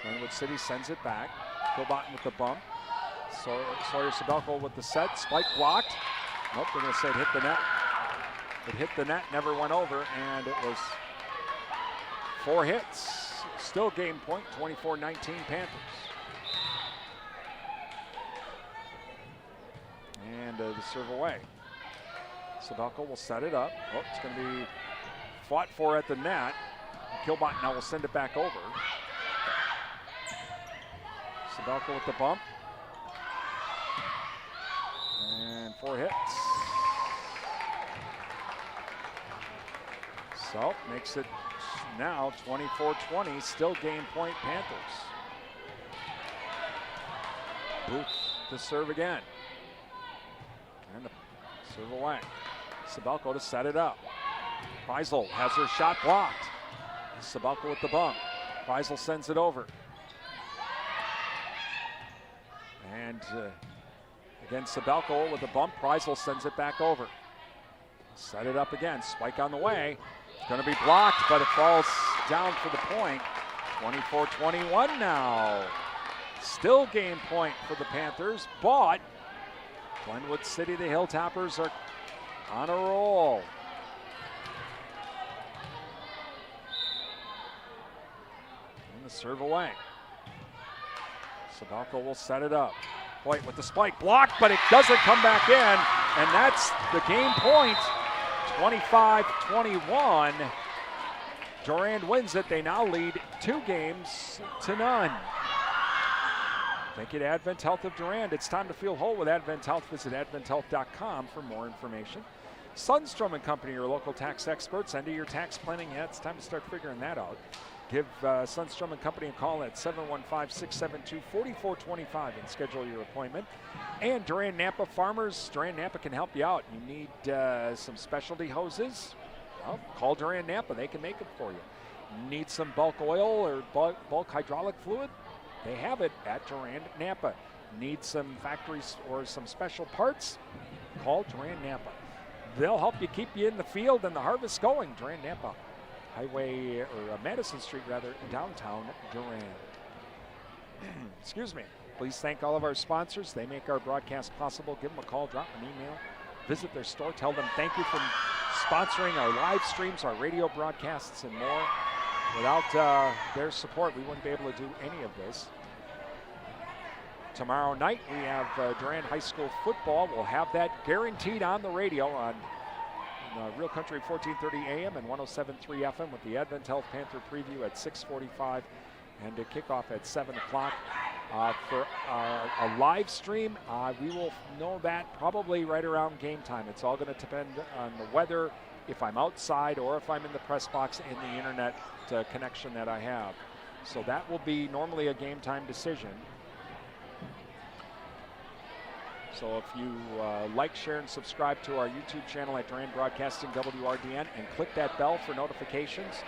Glenwood City sends it back. Kilbotten with the bump. Sawyer Sabelka with the set. Spike blocked. Nope, they're going to say it hit the net. It hit the net, never went over, and it was 4 hits. Still game point, 24-19 Panthers. And the serve away. Sabelka will set it up. Oh, it's going to be fought for at the net. Kilbotten now will send it back over. Sabelka with the bump. And 4 hits. So makes it now 24-20, still game point Panthers. Booth to serve again. And the serve away. Sabelka to set it up. Preisel has her shot blocked. Sabelka with the bump. Preisel sends it over. And again, Sabelka with the bump. Preisel sends it back over. Set it up again. Spike on the way. It's going to be blocked, but it falls down for the point. 24-21 now. Still game point for the Panthers, but Glenwood City, the Hilltoppers, are on a roll. And the serve away. Sabelka will set it up. White with the spike, blocked, but it doesn't come back in, and that's the game point. 25-21. Durand wins it. They now lead 2-0. Thank you to Advent Health of Durand. It's time to feel whole with Advent Health. Visit adventhealth.com for more information. Sundstrom and Company, your local tax experts. End of your tax planning yet? It's time to start figuring that out. Give Sundstrom and Company a call at 715-672-4425 and schedule your appointment. And Durand Napa Farmers, Durand Napa can help you out. You need some specialty hoses? Well, call Durand Napa. They can make it for you. Need some bulk oil or bulk hydraulic fluid? They have it at Durand Napa. Need some factories or some special parts? Call Durand Napa. They'll help you keep you in the field and the harvest going. Durand Napa. Highway, or Madison Street rather, downtown Durand. Excuse me. Please thank all of our sponsors. They make our broadcast possible. Give them a call, drop an email, visit their store, tell them thank you for sponsoring our live streams, our radio broadcasts, and more. Without their support, we wouldn't be able to do any of this. Tomorrow night, we have Durand High School football. We'll have that guaranteed on the radio on Real Country 1430 AM and 107.3 FM with the Advent Health Panther preview at 6:45 and a kickoff at 7 o'clock. For a live stream, we will know that probably right around game time. It's all going to depend on the weather, if I'm outside or if I'm in the press box and the internet connection that I have. So that will be normally a game time decision. So if you like, share, and subscribe to our YouTube channel at Durand Broadcasting WRDN and click that bell for notifications.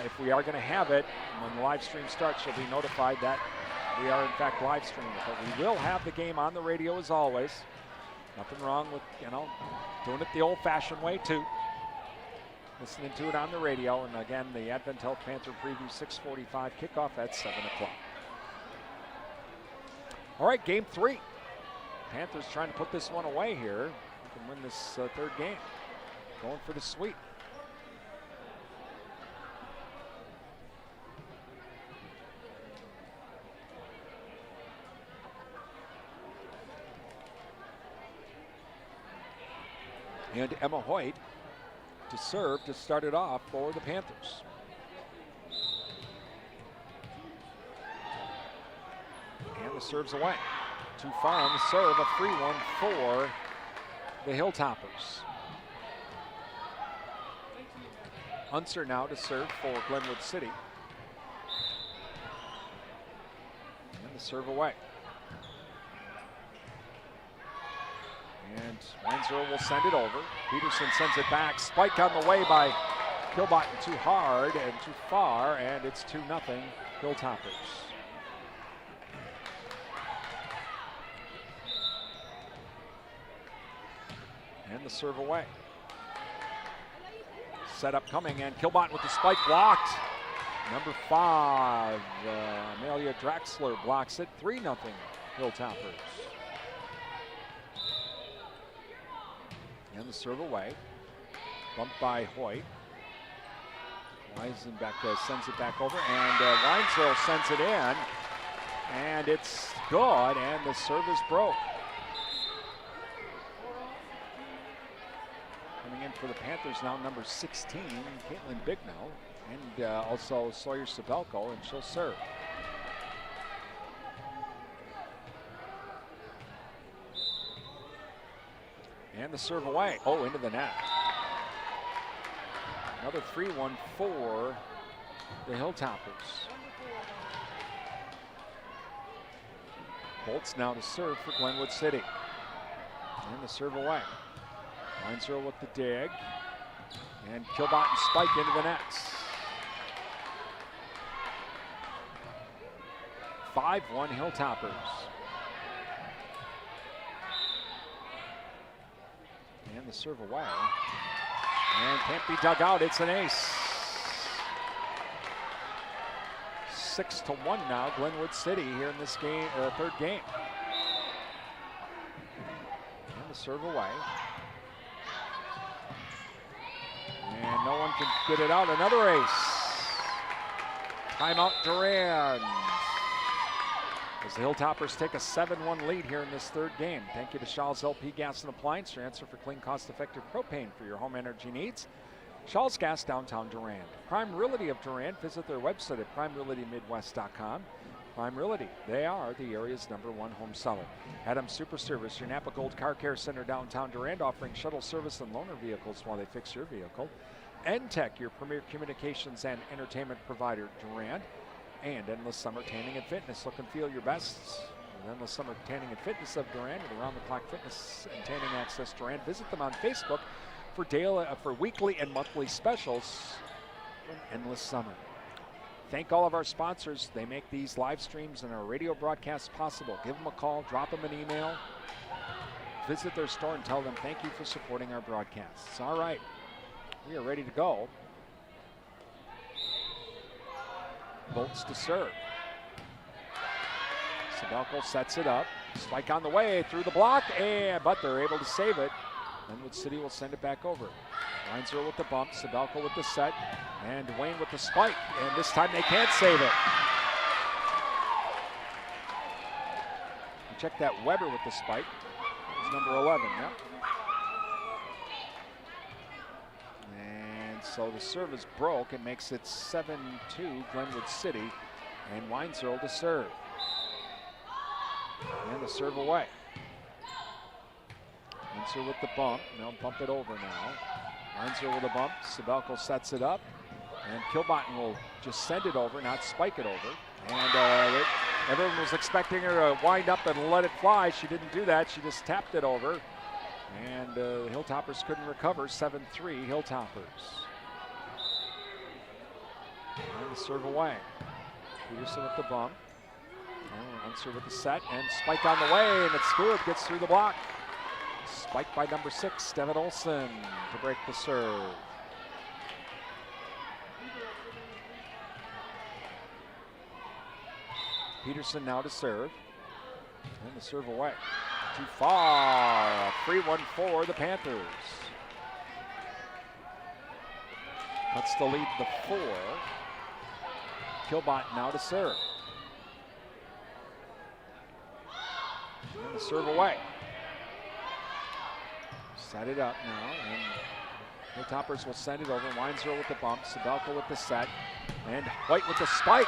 If we are going to have it, when the live stream starts, you'll be notified that we are in fact live streaming. But we will have the game on the radio as always. Nothing wrong with, doing it the old-fashioned way too. Listening to it on the radio. And again, the Advent Health Panther preview, 6:45, kickoff at 7 o'clock. All right, game 3. Panthers trying to put this one away here. We can win this third game. Going for the sweep. And Emma Hoyt to serve to start it off for the Panthers. And the serve's away. Too far on the serve, a free one for the Hilltoppers. Unser now to serve for Glenwood City. And the serve away. And Weinzer will send it over. Peterson sends it back. Spike on the way by Kilbotten, too hard and too far, and it's 2-0 Hilltoppers. And the serve away. Setup coming, and Kilbotten with the spike blocked. Number 5, Amelia Draxler blocks it. 3-0 Hilltoppers. And the serve away. Bumped by Hoyt. Weisenbeck sends it back over, and Weinzel sends it in. And it's good, and the serve is broke. Coming in for the Panthers now, number 16, Caitlin Bignell, and also Sawyer Sabelko, and she'll serve. And the serve away. Oh, into the net. Another free one for the Hilltoppers. Bolts now to serve for Glenwood City. And the serve away. Weinzer with the dig. And Kilbotten spike into the nets. 5-1 Hilltoppers. And the serve away. And can't be dug out. It's an ace. 6-1 now, Glenwood City here in this game, third game. And the serve away. And no one can get it out. Another ace. Timeout Durand. As the Hilltoppers take a 7-1 lead here in this third game. Thank you to Shaw's LP Gas and Appliance, your answer for clean, cost-effective propane for your home energy needs. Shaw's Gas, downtown Durand. Prime Realty of Durand. Visit their website at primerealitymidwest.com. Prime Realty, they are the area's #1 home seller. Adams Super Service, your Napa Gold Car Care Center downtown Durand, offering shuttle service and loaner vehicles while they fix your vehicle. N-Tech, your premier communications and entertainment provider, Durand. And Endless Summer Tanning and Fitness. Look and feel your best. Endless Summer Tanning and Fitness of Durand with around-the-clock fitness and tanning access Durand. Visit them on Facebook for for weekly and monthly specials from Endless Summer. Thank all of our sponsors. They make these live streams and our radio broadcasts possible. Give them a call, drop them an email, visit their store and tell them thank you for supporting our broadcasts. All right, we are ready to go. Bolts to serve. Sibelco sets it up. Spike on the way through the block, but they're able to save it. Glenwood City will send it back over. Weinzierl with the bump, Sibelco with the set, and Wayne with the spike. And this time they can't save it. Check that Weber with the spike. That was number 11, yeah. And so the serve is broke. It makes it 7-2 Glenwood City. And Weinzierl to serve. And the serve away. Weinzierl with the bump. They'll bump it over now. Weinzierl with a bump. Sibelco sets it up. And Kilbottom will just send it over, not spike it over. And everyone was expecting her to wind up and let it fly. She didn't do that. She just tapped it over. And Hilltoppers couldn't recover. 7-3 Hilltoppers. And the serve away. Peterson with the bump. Unser with the set. And spike on the way. And it's good. Gets through the block. Spike by number 6, Devin Olson, to break the serve. Peterson now to serve. And the serve away. Too far. 3-1 for the Panthers. Cuts the lead to 4. Kilbot now to serve. And the serve away. Set it up now. And Hilltoppers will send it over. Weinzierl with the bump. Sibelco with the set. And White with the spike.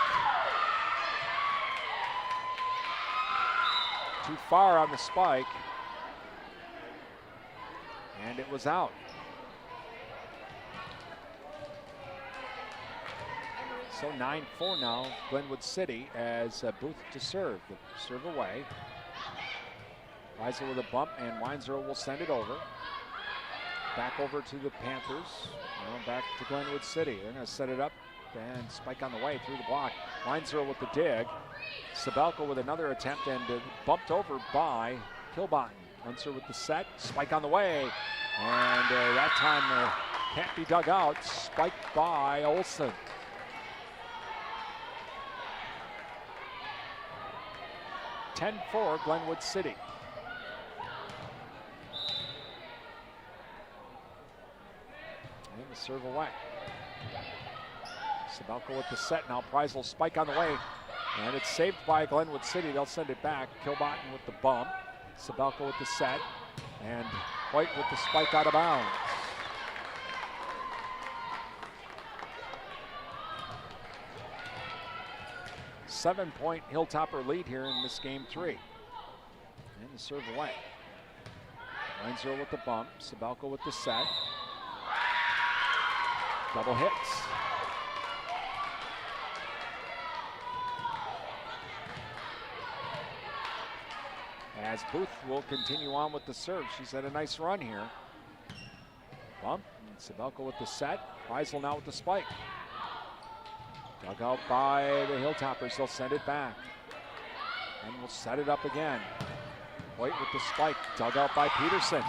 Too far on the spike. And it was out. So 9-4 now, Glenwood City as Booth to serve. The serve away. Weisel with a bump, and Weinzierl will send it over. Back over to the Panthers. Back to Glenwood City. They're going to set it up and spike on the way through the block. Weinzierl with the dig. Sibelco with another attempt and bumped over by Kilbottom. Unser with the set, spike on the way. And that time can't be dug out. Spiked by Olson. (10-4) Glenwood City. And the serve away. Sibelco with the set now. Preisel spike on the way. And it's saved by Glenwood City. They'll send it back. Kilbottom with the bump. Sibelco with the set. And White with the spike out of bounds. Seven-point Hilltopper lead here in this game 3. And the serve away. Weinzierl with the bump. Sibelco with the set. Double hits. As Booth will continue on with the serve. She's had a nice run here. Bump. And Sibelco with the set. Preisel now with the spike. Dug out by the Hilltoppers. They'll send it back. And we'll set it up again. White with the spike. Dug out by Peterson.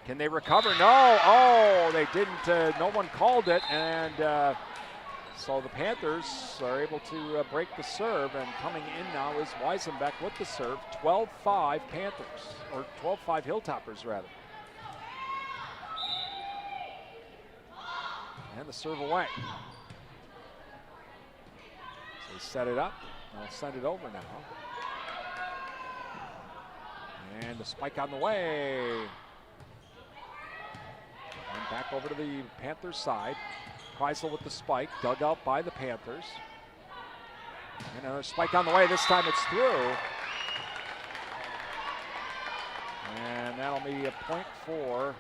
Can they recover? No. Oh, they didn't. No one called it. And so the Panthers are able to break the serve. And coming in now is Weisenbeck with the serve. 12-5 Panthers. Or 12-5 Hilltoppers, rather. And the serve away. They set it up. They'll send it over now. And the spike on the way. And back over to the Panthers side. Preisel with the spike, dug out by the Panthers. And another spike on the way. This time it's through. And that'll be a point for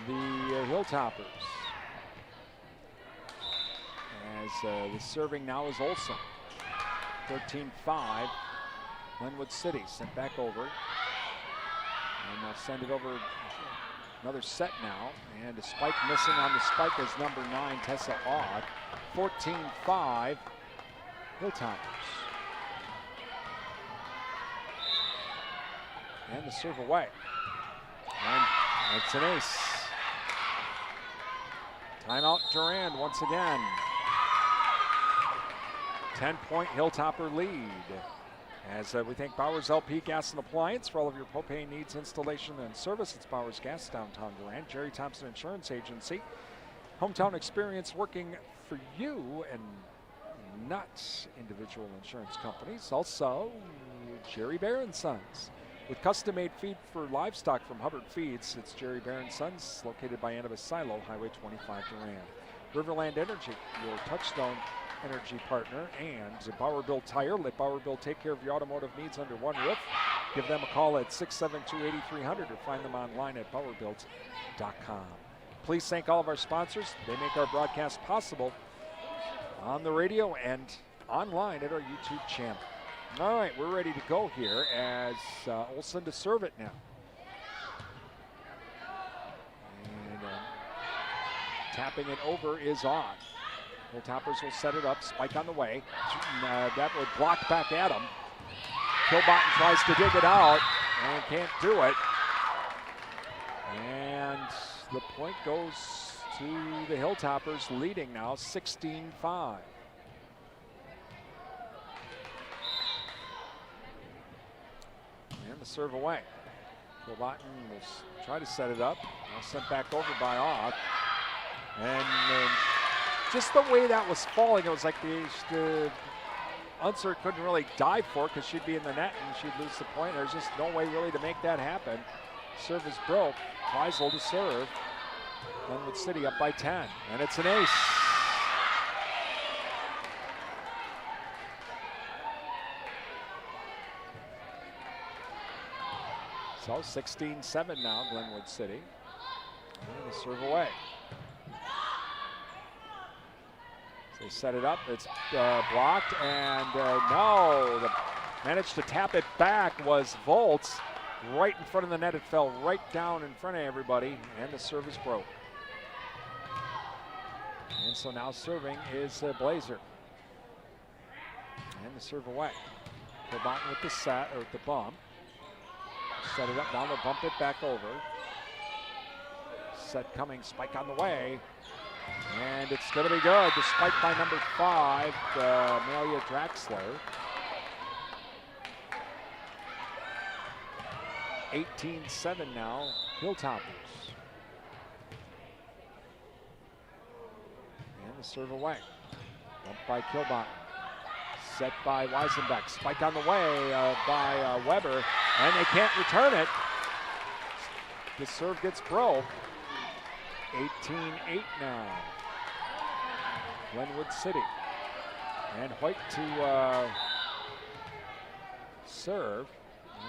the Hilltoppers. As the serving now is Olson. 13-5. Glenwood City sent back over. And they'll send it over. Another set now. And a spike missing on the spike is number 9, Tessa Aud. 14-5 Hilltoppers. And the serve away. And it's an ace. Timeout Durand once again. 10-point Hilltopper lead. As we thank Bowers LP Gas and Appliance for all of your propane needs, installation, and service. It's Bowers Gas, downtown Durand. Jerry Thompson Insurance Agency. Hometown experience working for you and not individual insurance companies. Also, Jerry Bear & Sons. With custom-made feed for livestock from Hubbard Feeds, it's Jerry Bear & Sons, located by Annabis Silo, Highway 25 Durand. Riverland Energy, your touchstone energy partner, and Bauer Bill Tire. Let Bauer Bill take care of your automotive needs under one roof. Give them a call at 672-8300 or find them online at bauerbuilt.com. Please thank all of our sponsors. They make our broadcast possible on the radio and online at our YouTube channel. All right, we're ready to go here as Olsen to serve it now. And tapping it over is on. Hilltoppers will set it up, spike on the way. That would block back at him. Kilbottom tries to dig it out and can't do it. And the point goes to the Hilltoppers, leading now 16-5. And the serve away. Kilbottom will try to set it up. Now sent back over by Off. And just the way that was falling, it was like the Unser couldn't really dive for it because she'd be in the net and she'd lose the point. There's just no way really to make that happen. Serve is broke. Kleisel to serve. Glenwood City up by 10, and it's an ace. So 16-7 now, Glenwood City. And the serve away. They set it up, it's blocked, and no, managed to tap it back was Volts. Right in front of the net, it fell right down in front of everybody, and the serve is broke. And so now serving is Blazer. And the serve away. Kilbottom with the set, or with the bump. Set it up, now they'll bump it back over. Set coming, spike on the way. And it's going to be good. The spike by number 5, Amelia Draxler. 18-7 now, Hilltoppers. And the serve away. Bumped by Kilbottom. Set by Weisenbeck. Spike on the way by Weber. And they can't return it. The serve gets broke. 18-8 now. Glenwood City. And Hoyt to serve.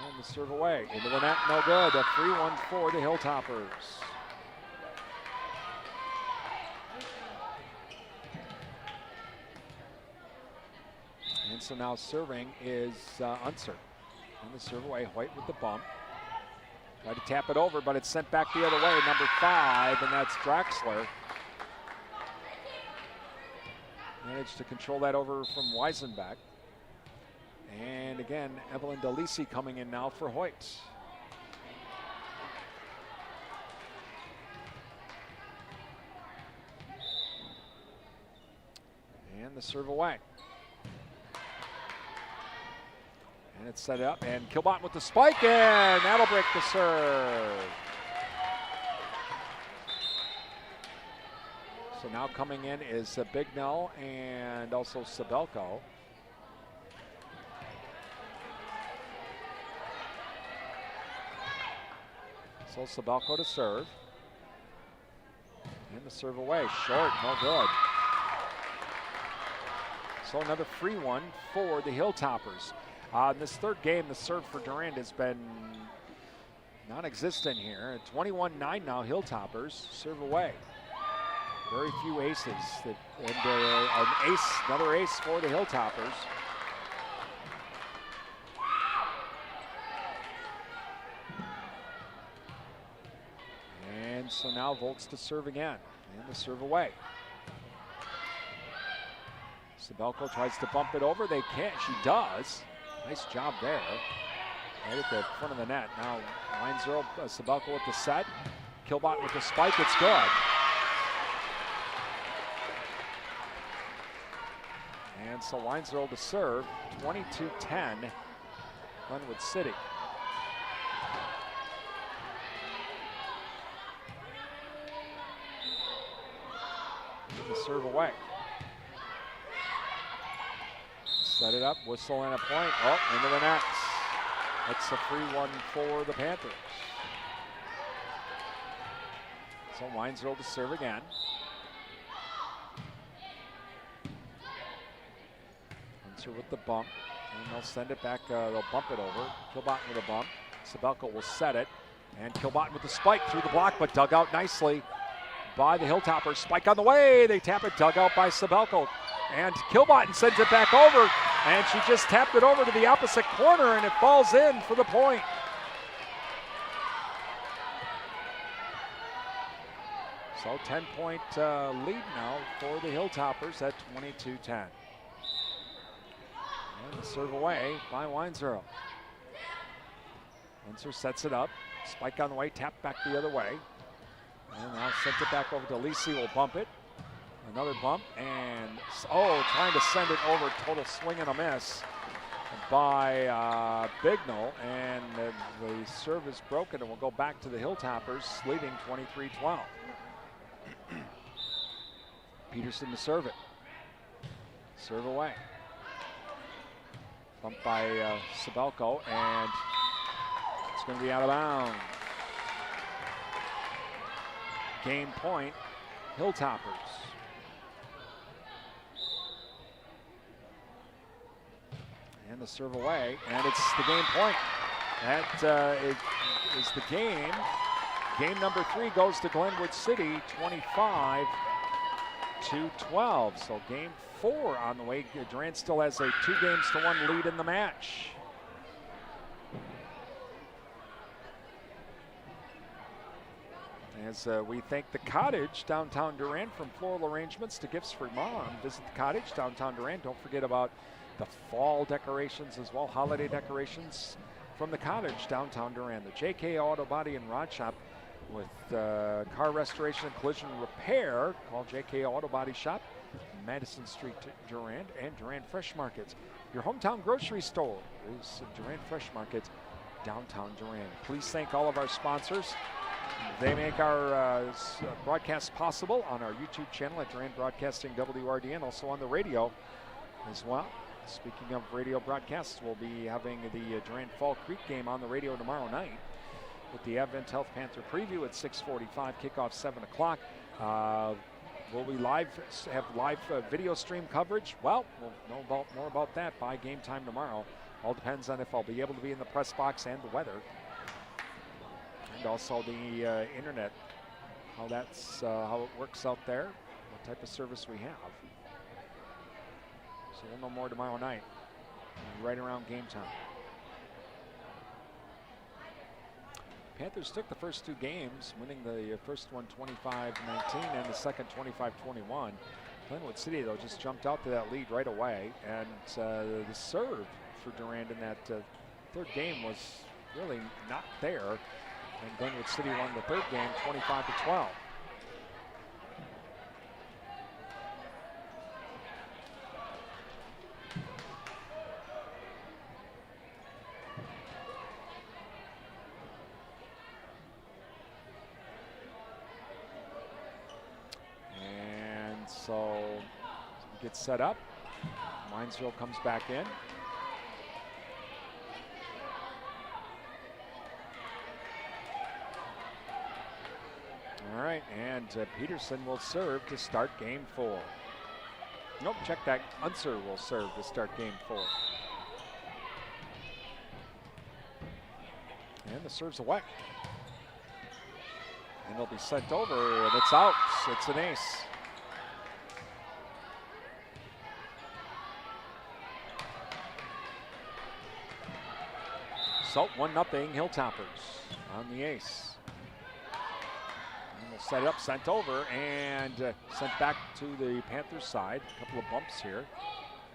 And the serve away. Into the net, no good. A free one for the Hilltoppers. And so now serving is Unser. And the serve away, Hoyt with the bump. Tried to tap it over, but it's sent back the other way. Number 5, and that's Draxler. Managed to control that over from Weisenbeck. And again, Evelyn DeLisi coming in now for Hoyt. And the serve away. And it's set up, and Kilbottom with the spike, and that'll break the serve. So now coming in is Bignell and also Sabelko. So Sabelko to serve. And the serve away, short, no good. So another free one for the Hilltoppers. In this third game, the serve for Durand has been non-existent here. 21-9 now, Hilltoppers. Serve away. Very few aces. And an ace, another ace for the Hilltoppers. And so now Volts to serve again. And the serve away. Sabelko tries to bump it over. They can't. She does. Nice job there. Right at the front of the net. Now line zero, Sabelko with the set. Kilbottom with the spike. It's good. And And so Weinzierl to serve, 22-10, Glenwood City. The serve away. Set it up, whistle and a point. Oh, into the net. That's a free one for the Panthers. So Weinzierl to serve again. Unser with the bump, and they'll send it back. They'll bump it over. Kilbottom with a bump. Sabelko will set it, and Kilbottom with the spike through the block, but dug out nicely by the Hilltoppers. Spike on the way. They tap it, dug out by Sabelko, and Kilbottom sends it back over, and she just tapped it over to the opposite corner, and it falls in for the point. So 10-point lead now for the Hilltoppers at 22-10. And the serve away by Weinzierl. Unser sets it up. Spike on the way, tap back the other way. And now sent it back over to Lisi, will bump it. Another bump, and trying to send it over, total swing and a miss by Bignell, and the serve is broken and will go back to the Hilltoppers, leading 23-12. Peterson to serve it. Serve away. Bump by Sabelko, and it's going to be out of bounds. Game point, Hilltoppers. And the serve away, and it's the game point. That is the game. Game number 3 goes to Glenwood City, 25-12. So game 4 on the way. Durand still has a 2-1 lead in the match. As we thank the Cottage, downtown Durand, from floral arrangements to gifts for mom. Visit the Cottage, downtown Durand. Don't forget about the fall decorations as well, holiday decorations from the Cottage, downtown Durand. The JK Auto Body and Rod Shop with car restoration and collision repair. Call JK Auto Body Shop, Madison Street, Durand, and Durand Fresh Markets. Your hometown grocery store is Durand Fresh Markets, downtown Durand. Please thank all of our sponsors. They make our broadcast possible on our YouTube channel at Durand Broadcasting WRD, and also on the radio as well. Speaking of radio broadcasts, we'll be having the Durand Fall Creek game on the radio tomorrow night with the Advent Health Panther preview at 6:45, kickoff 7 o'clock. Will we have live video stream coverage? Well, we'll know more about that by game time tomorrow. All depends on if I'll be able to be in the press box and the weather. And also the internet, how it works out there, what type of service we have. So we'll know more tomorrow night, right around game time. Panthers took the first 2 games, winning the first one 25-19 and the second 25-21. Glenwood City, though, just jumped out to that lead right away, and the serve for Durand in that 3rd game was really not there, and Glenwood City won the 3rd game 25-12. So gets set up. Weinzierl comes back in. All right, and Peterson will serve to start game 4. Nope, check that. Unser will serve to start game 4. And the serve's away. And it'll be sent over, and it's out. It's an ace. So 1-0 Hilltoppers on the ace. And we'll set it up, sent over, and sent back to the Panthers side. A couple of bumps here.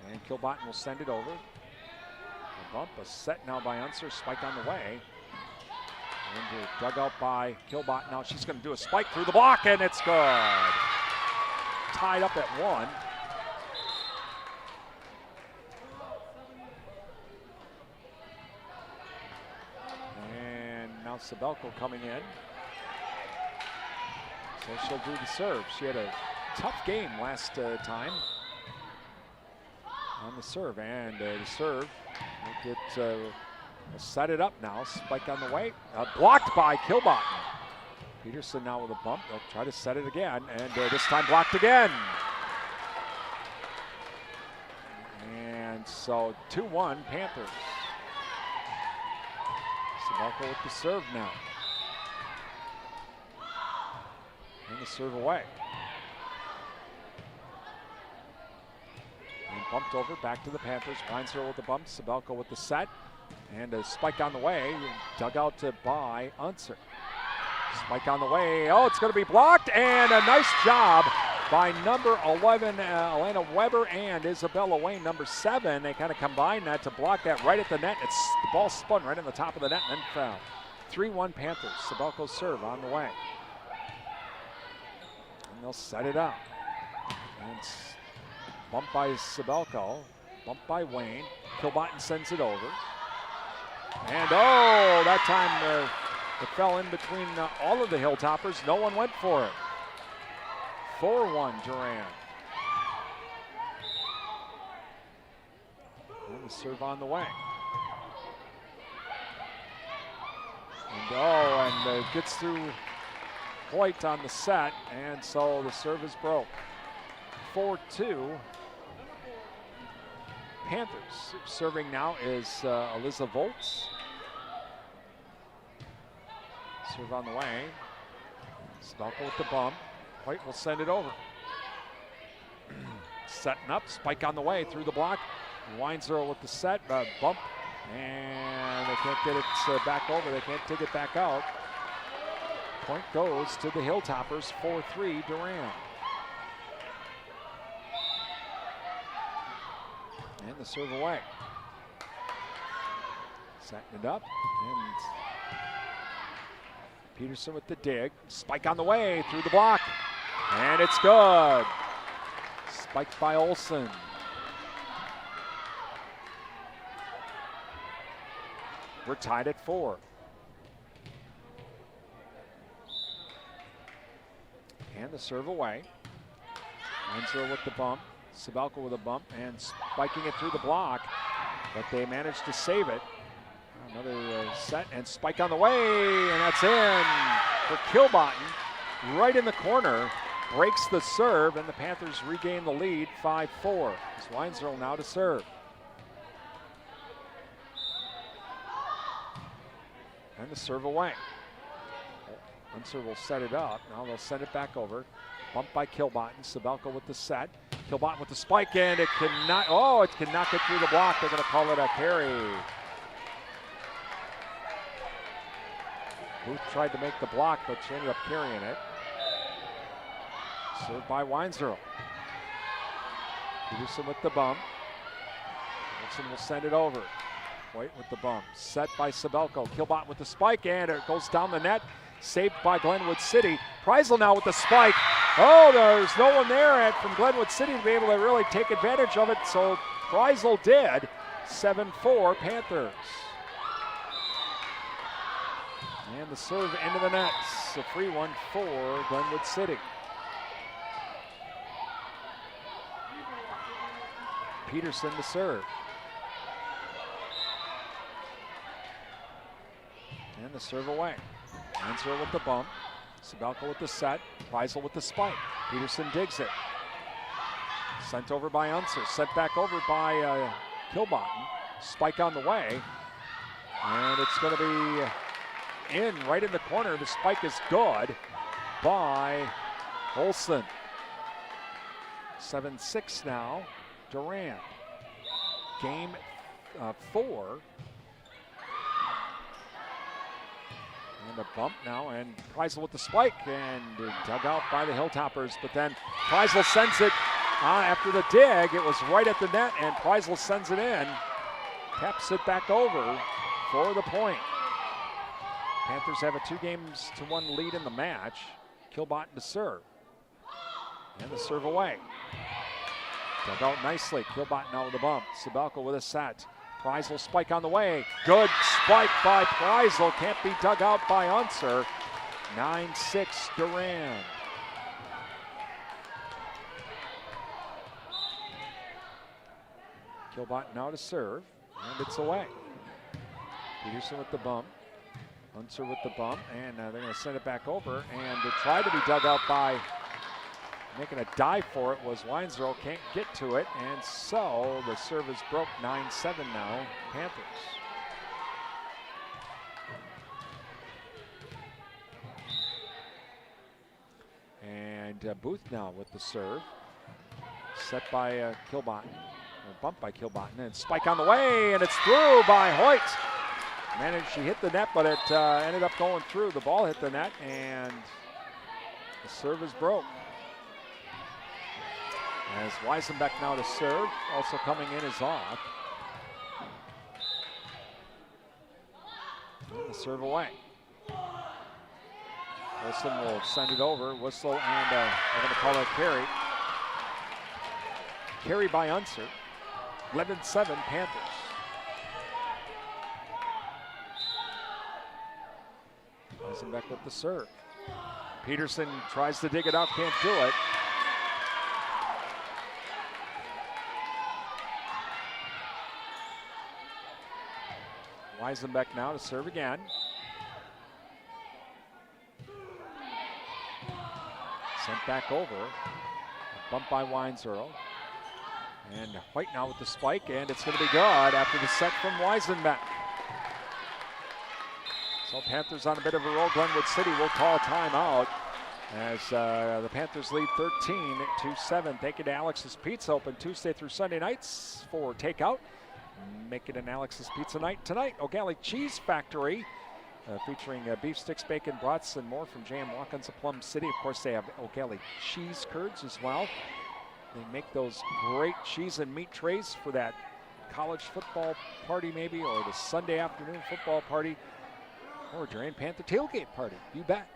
And Kilbottom will send it over. A bump, a set now by Unser, spike on the way. And dug out by Kilbottom. Now she's going to do a spike through the block, and it's good. Tied up at 1. Now Sabelko coming in. So she'll do the serve. She had a tough game last time on the serve. And the serve will get set it up now. Spike on the way. Blocked by Kilbottom. Peterson now with a bump. They'll try to set it again. And this time blocked again. And so 2-1 Panthers. Sabelko with the serve now. And the serve away. And bumped over, back to the Panthers. Weinzer with the bump, Sabelko with the set. And a spike on the way, dug out by Unser. Spike on the way, oh, it's going to be blocked, and a nice job by number 11, Elena Weber, and Isabella Wayne, number 7. They kind of combined that to block that right at the net. The ball spun right on the top of the net and then fell. 3-1 Panthers, Sabelko's serve on the way. And they'll set it up. And bumped by Sabelko, bumped by Wayne. Kilbottom sends it over. And oh, that time it fell in between all of the Hilltoppers. No one went for it. 4-1 Durand. And the serve on the way. And gets through Hoyt on the set, and so the serve is broke. 4-2 Panthers. Serving now is Eliza Volts. Serve on the way. Sabelko with the bump. Hoyt will send it over. Setting up, spike on the way through the block. Weinzer with the set, bump, and they can't get it back over. They can't dig it back out. Point goes to the Hilltoppers, 4-3 Durand. And the serve away. Setting it up, and Peterson with the dig. Spike on the way through the block, and it's good. Spiked by Olsen. We're tied at 4. And the serve away. Weinzer with the bump. Sabelko with a bump and spiking it through the block, but they managed to save it. Another set and spike on the way, and that's in for Kilbottom. Right in the corner, breaks the serve, and the Panthers regain the lead, 5-4. It's Weinzer now to serve. And the serve away. Unser will set it up. Now they'll send it back over. Bumped by Kilbottom. Sabelko with the set. Kilbottom with the spike, and it cannot get through the block. They're going to call it a carry. Booth tried to make the block, but she ended up carrying it. Served by Weinzer. Peterson with the bump. Wilson will send it over. White with the bump. Set by Sabelko. Kilbottom with the spike, and it goes down the net. Saved by Glenwood City. Preisel now with the spike. Oh, there's no one there from Glenwood City to be able to really take advantage of it, so Preisel did. 7-4 Panthers. And the serve into the net. A free one for Glenwood City. Peterson to serve. And the serve away. Weinzer with the bump. Sabelko with the set. Preisel with the spike. Peterson digs it. Sent over by Unser. Sent back over by Kilbottom. Spike on the way. And it's going to be in right in the corner. The spike is good by Olsen. 7-6 now. Durand. Game 4. And a bump now, and Preisel with the spike, and dug out by the Hilltoppers, but then Preisel sends it after the dig. It was right at the net, and Preisel sends it in. Taps it back over for the point. Panthers have a 2-1 lead in the match. Kilbottom to serve. And the serve away. Dug out nicely. Kilbottom now with the bump. Sabelko with a set. Preisel spike on the way. Good spike by Preisel. Can't be dug out by Unser. 9-6 Durand. Kilbot now to serve, and it's away. Peterson with the bump. Unser with the bump, and they're going to send it back over. And to try to be dug out by making a dive for it was Weinzierl. Can't get to it, and so the serve is broke. 9-7 now, Panthers. And Booth now with the serve. Set by Kilbot. Bumped by Kilbotton, and spike on the way, and it's through by Hoyt. She hit the net, but it ended up going through. The ball hit the net, and the serve is broke. As Weisenbeck now to serve, also coming in is off. And the serve away. Wilson will send it over. Whistle, and they're going to call it carry. Carry by Unser. 11-7 Panthers. Weisenbeck with the serve. Peterson tries to dig it out, can't do it. Weisenbeck now to serve again. Sent back over. Bump by Weinzierl. And White now with the spike, and it's going to be good after the set from Weisenbeck. So Panthers on a bit of a roll. Glenwood City will call timeout as the Panthers lead 13-7. Thank you to Alex's Pizza, open Tuesday through Sunday nights for takeout. Make it an Alex's Pizza night tonight. O'Galley Cheese Factory, featuring beef sticks, bacon, brats, and more from J.M. Watkins of Plum City. Of course, they have O'Galley cheese curds as well. They make those great cheese and meat trays for that college football party maybe, or the Sunday afternoon football party, or Durand Panther tailgate party. You bet.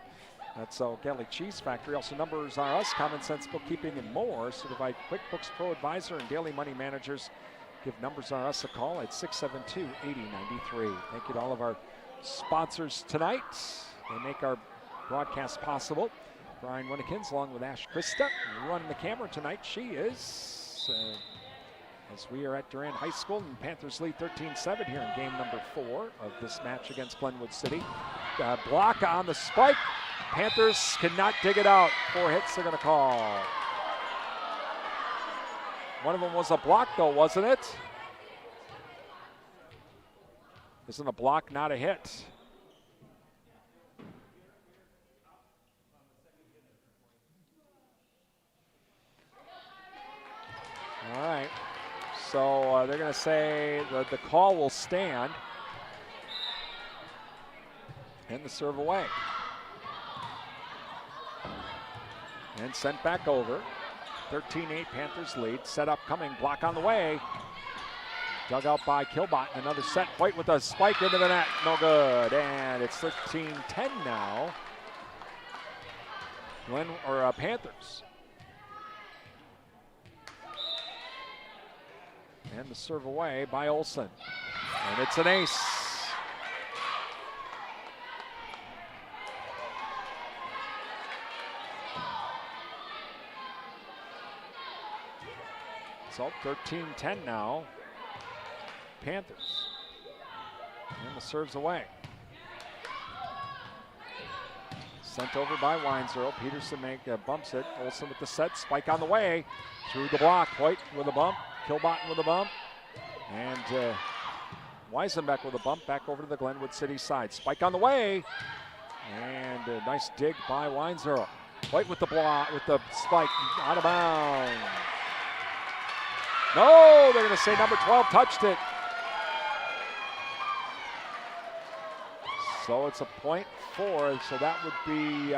That's O'Galley Cheese Factory. Also, Numbers R Us, Common Sense Bookkeeping and more. Certified QuickBooks Pro Advisor and Daily Money Managers. Give Numbers R Us a call at 672-8093. Thank you to all of our sponsors tonight. They make our broadcast possible. Brian Winnikins along with Ash Krista running the camera tonight. She is, as we are at Durand High School, and Panthers lead 13-7 here in game number 4 of this match against Glenwood City. Block on the spike. Panthers cannot dig it out. 4 hits they're going to call. One of them was a block though, wasn't it? Isn't a block not a hit? All right, so they're going to say that the call will stand. And the serve away. And sent back over. 13-8 Panthers lead. Set up coming, block on the way. Dug out by Kilbot. Another set. White with a spike into the net. No good. And it's 13-10 now. Panthers. And the serve away by Olsen. And it's an ace. So 13-10 now. Panthers. And the serve's away. Sent over by Weinzierl. Peterson bumps it. Olsen with the set. Spike on the way. Through the block. White with a bump. Kilbotton with a bump. And Weisenbeck with a bump back over to the Glenwood City side. Spike on the way. And a nice dig by Weinzierl. White with the block, with the spike out of bounds. No, they're going to say number 12 touched it. So it's a point 4, so that would be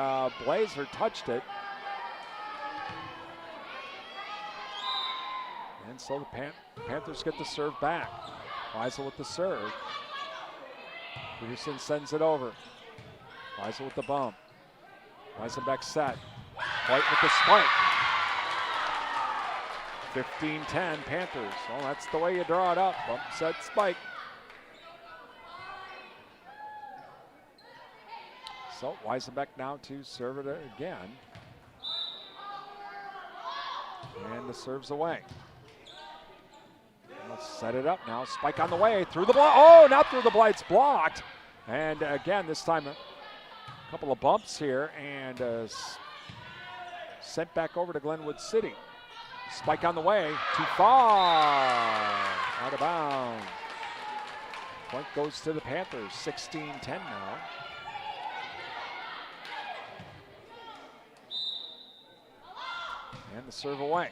Blazer touched it. And so the Panthers get the serve back. Weisel with the serve. Peterson sends it over. Weisel with the bump. Weisenbeck set. White with the spike. 15-10 Panthers. Well, that's the way you draw it up. Bump, set, spike. So Weisenbeck now to serve it again. And the serve's away. We'll set it up now. Spike on the way. Through the block. Oh, not through the blight. It's blocked. And again, this time a couple of bumps here. And sent back over to Glenwood City. Spike on the way. Too far. Out of bounds. Point goes to the Panthers. 16-10 now. And the serve away.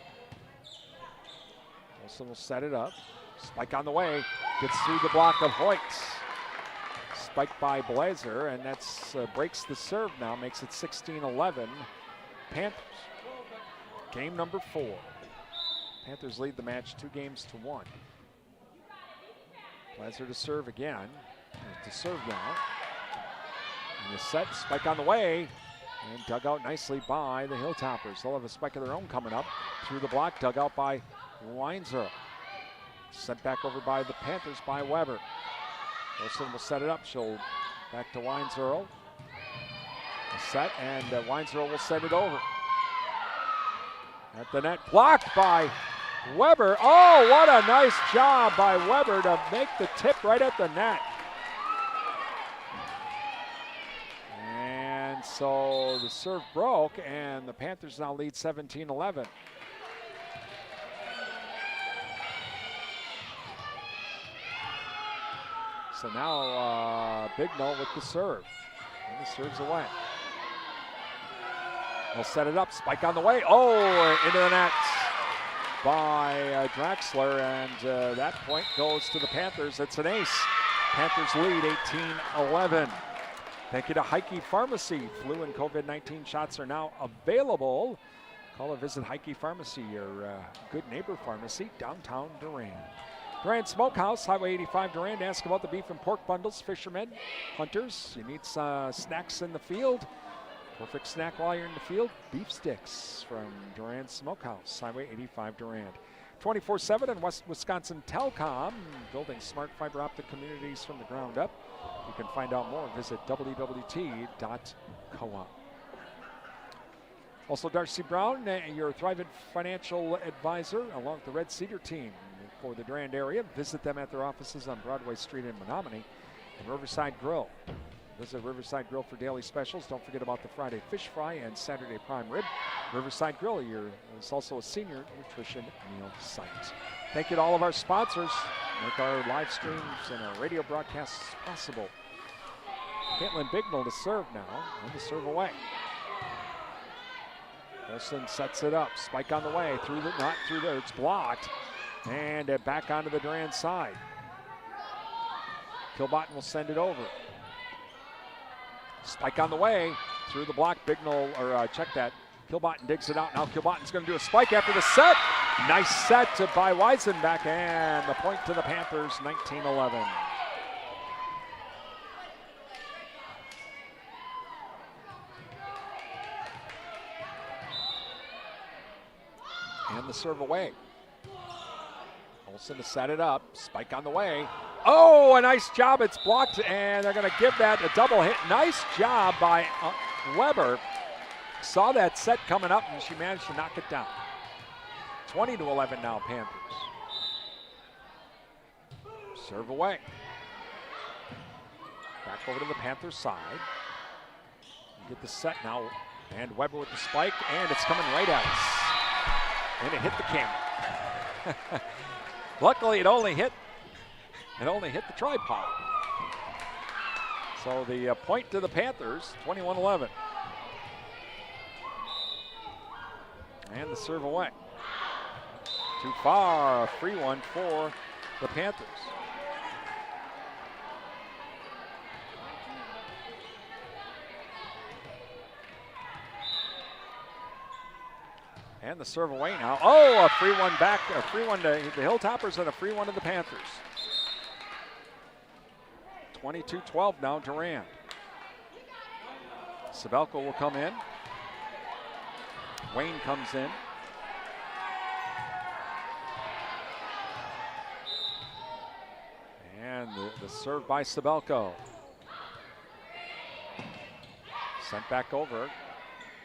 Wilson will set it up. Spike on the way. Gets through the block of Hoyt. Spike by Blazer, and that's breaks the serve now. Makes it 16-11. Panthers. Game number 4. Panthers lead the match 2-1. Blazer to serve again. To serve now. And the set. Spike on the way. And dug out nicely by the Hilltoppers. They'll have a spike of their own coming up. Through the block, dug out by Weinzer. Sent back over by the Panthers by Weber. Wilson will set it up. She'll back to Weinzer. Set, and Weinzer will set it over. At the net, blocked by Weber. Oh, what a nice job by Weber to make the tip right at the net. So the serve broke, and the Panthers now lead 17-11. So now Bignell with the serve. And the serve's away. They'll set it up. Spike on the way. Oh, into the net by Draxler, and that point goes to the Panthers. It's an ace. Panthers lead 18-11. Thank you to Heike Pharmacy. Flu and COVID-19 shots are now available. Call or visit Heike Pharmacy, your good neighbor pharmacy, downtown Durand. Durand Smokehouse, Highway 85 Durand. Ask about the beef and pork bundles, fishermen, hunters. You need snacks in the field. Perfect snack while you're in the field. Beef sticks from Durand Smokehouse, Highway 85 Durand. 24/7 and Wisconsin Telcom, building smart fiber optic communities from the ground up. You can find out more. Visit www.coop. Also, Darcy Brown, your Thrivent financial advisor, along with the Red Cedar team for the Durand area. Visit them at their offices on Broadway Street in Menominee and Riverside Grill. Visit Riverside Grill for daily specials. Don't forget about the Friday fish fry and Saturday prime rib. Riverside Grill is also a senior nutrition meal site. Thank you to all of our sponsors. Make our live streams and our radio broadcasts possible. Caitlin Bignell to serve now, and to serve away. Wilson sets it up. Spike on the way. Not through there. It's blocked. And back onto the Durand side. Kilbotton will send it over. Spike on the way. Through the block. Bignell, or check that. Kilbotton digs it out. Now Kilbotton's going to do a spike after the set. Nice set by Weisenbeck, and the point to the Panthers, 19-11. And the serve away. Olsen to set it up. Spike on the way. Oh, a nice job. It's blocked, and they're going to give that a double hit. Nice job by Weber. Saw that set coming up, and she managed to knock it down. 20-11 now, Panthers. Serve away. Back over to the Panthers side. Get the set now, and Weber with the spike, and it's coming right at us. And it hit the camera. Luckily, it only hit the tripod. So the point to the Panthers, 21-11. And the serve away. Too far, a free one for the Panthers. And the serve away now. Oh, a free one back, a free one to the Hilltoppers and a free one to the Panthers. 22-12 now, Durand. Sabelko will come in. Wayne comes in. The serve by Sabelko. Sent back over.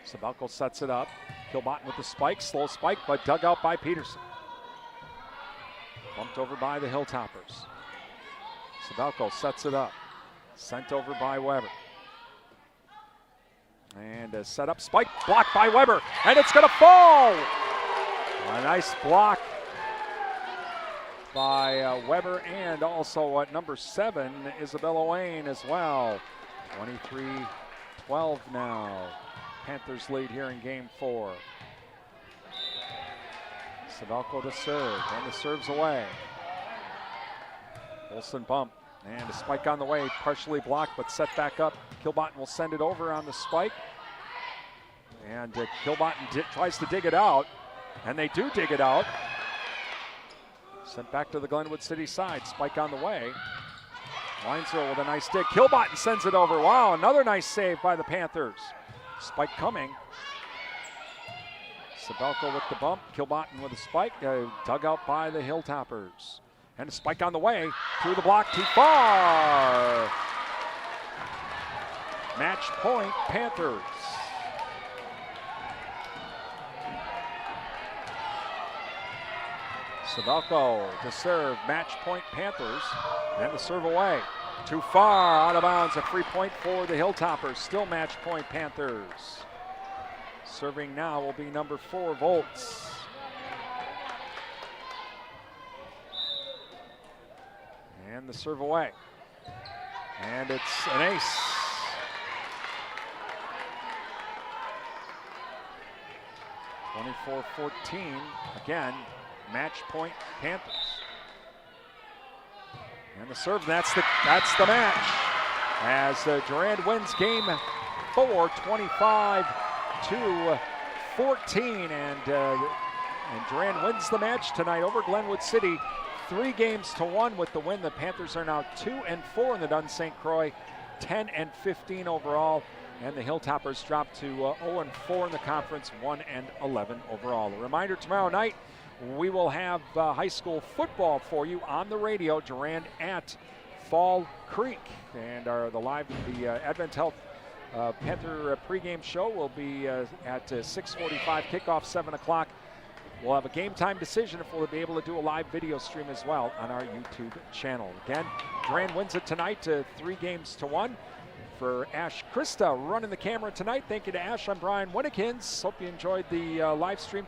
Sabelko sets it up. Kilbotton with the spike, slow spike, but dug out by Peterson. Bumped over by the Hilltoppers. Sabelko sets it up. Sent over by Weber. And a set up spike, blocked by Weber, and it's gonna fall! A nice block by Weber, and also at number 7, Isabella Wayne as well. 23-12 now. Panthers lead here in game 4. Sabelko to serve, and the serve's away. Olsen bump, and a spike on the way, partially blocked but set back up. Kilbotton will send it over on the spike. And Kilbotton tries to dig it out, and they do dig it out. Sent back to the Glenwood City side, spike on the way. Weinzel with a nice dig. Kilbotton sends it over. Wow, another nice save by the Panthers. Spike coming. Sabelko with the bump. Kilbotton with a spike. Dug out by the Hilltoppers. And a spike on the way. Through the block, too far. Match point, Panthers. Sabelko to serve, match point Panthers, and the serve away. Too far, out of bounds, a free point for the Hilltoppers. Still match point Panthers. Serving now will be number 4, Volts. And the serve away. And it's an ace. (24-14), again, match point Panthers. And the serve, that's the match. As Durand wins game 4, 25-14, and Durand wins the match tonight over Glenwood City, 3-1 with the win. The Panthers are now 2-4 in the Dunn St. Croix, 10-15 overall. And the Hilltoppers drop to 0-4 in the conference, 1-11 overall. A reminder, tomorrow night we will have high school football for you on the radio. Durand at Fall Creek, and the Advent Health Panther pregame show will be at 6:45. Kickoff 7 o'clock. We'll have a game time decision if we'll be able to do a live video stream as well on our YouTube channel. Again, Durand wins it tonight, 3-1. For Ash Krista running the camera tonight. Thank you to Ash. I'm Brian Winnikins. Hope you enjoyed the live stream.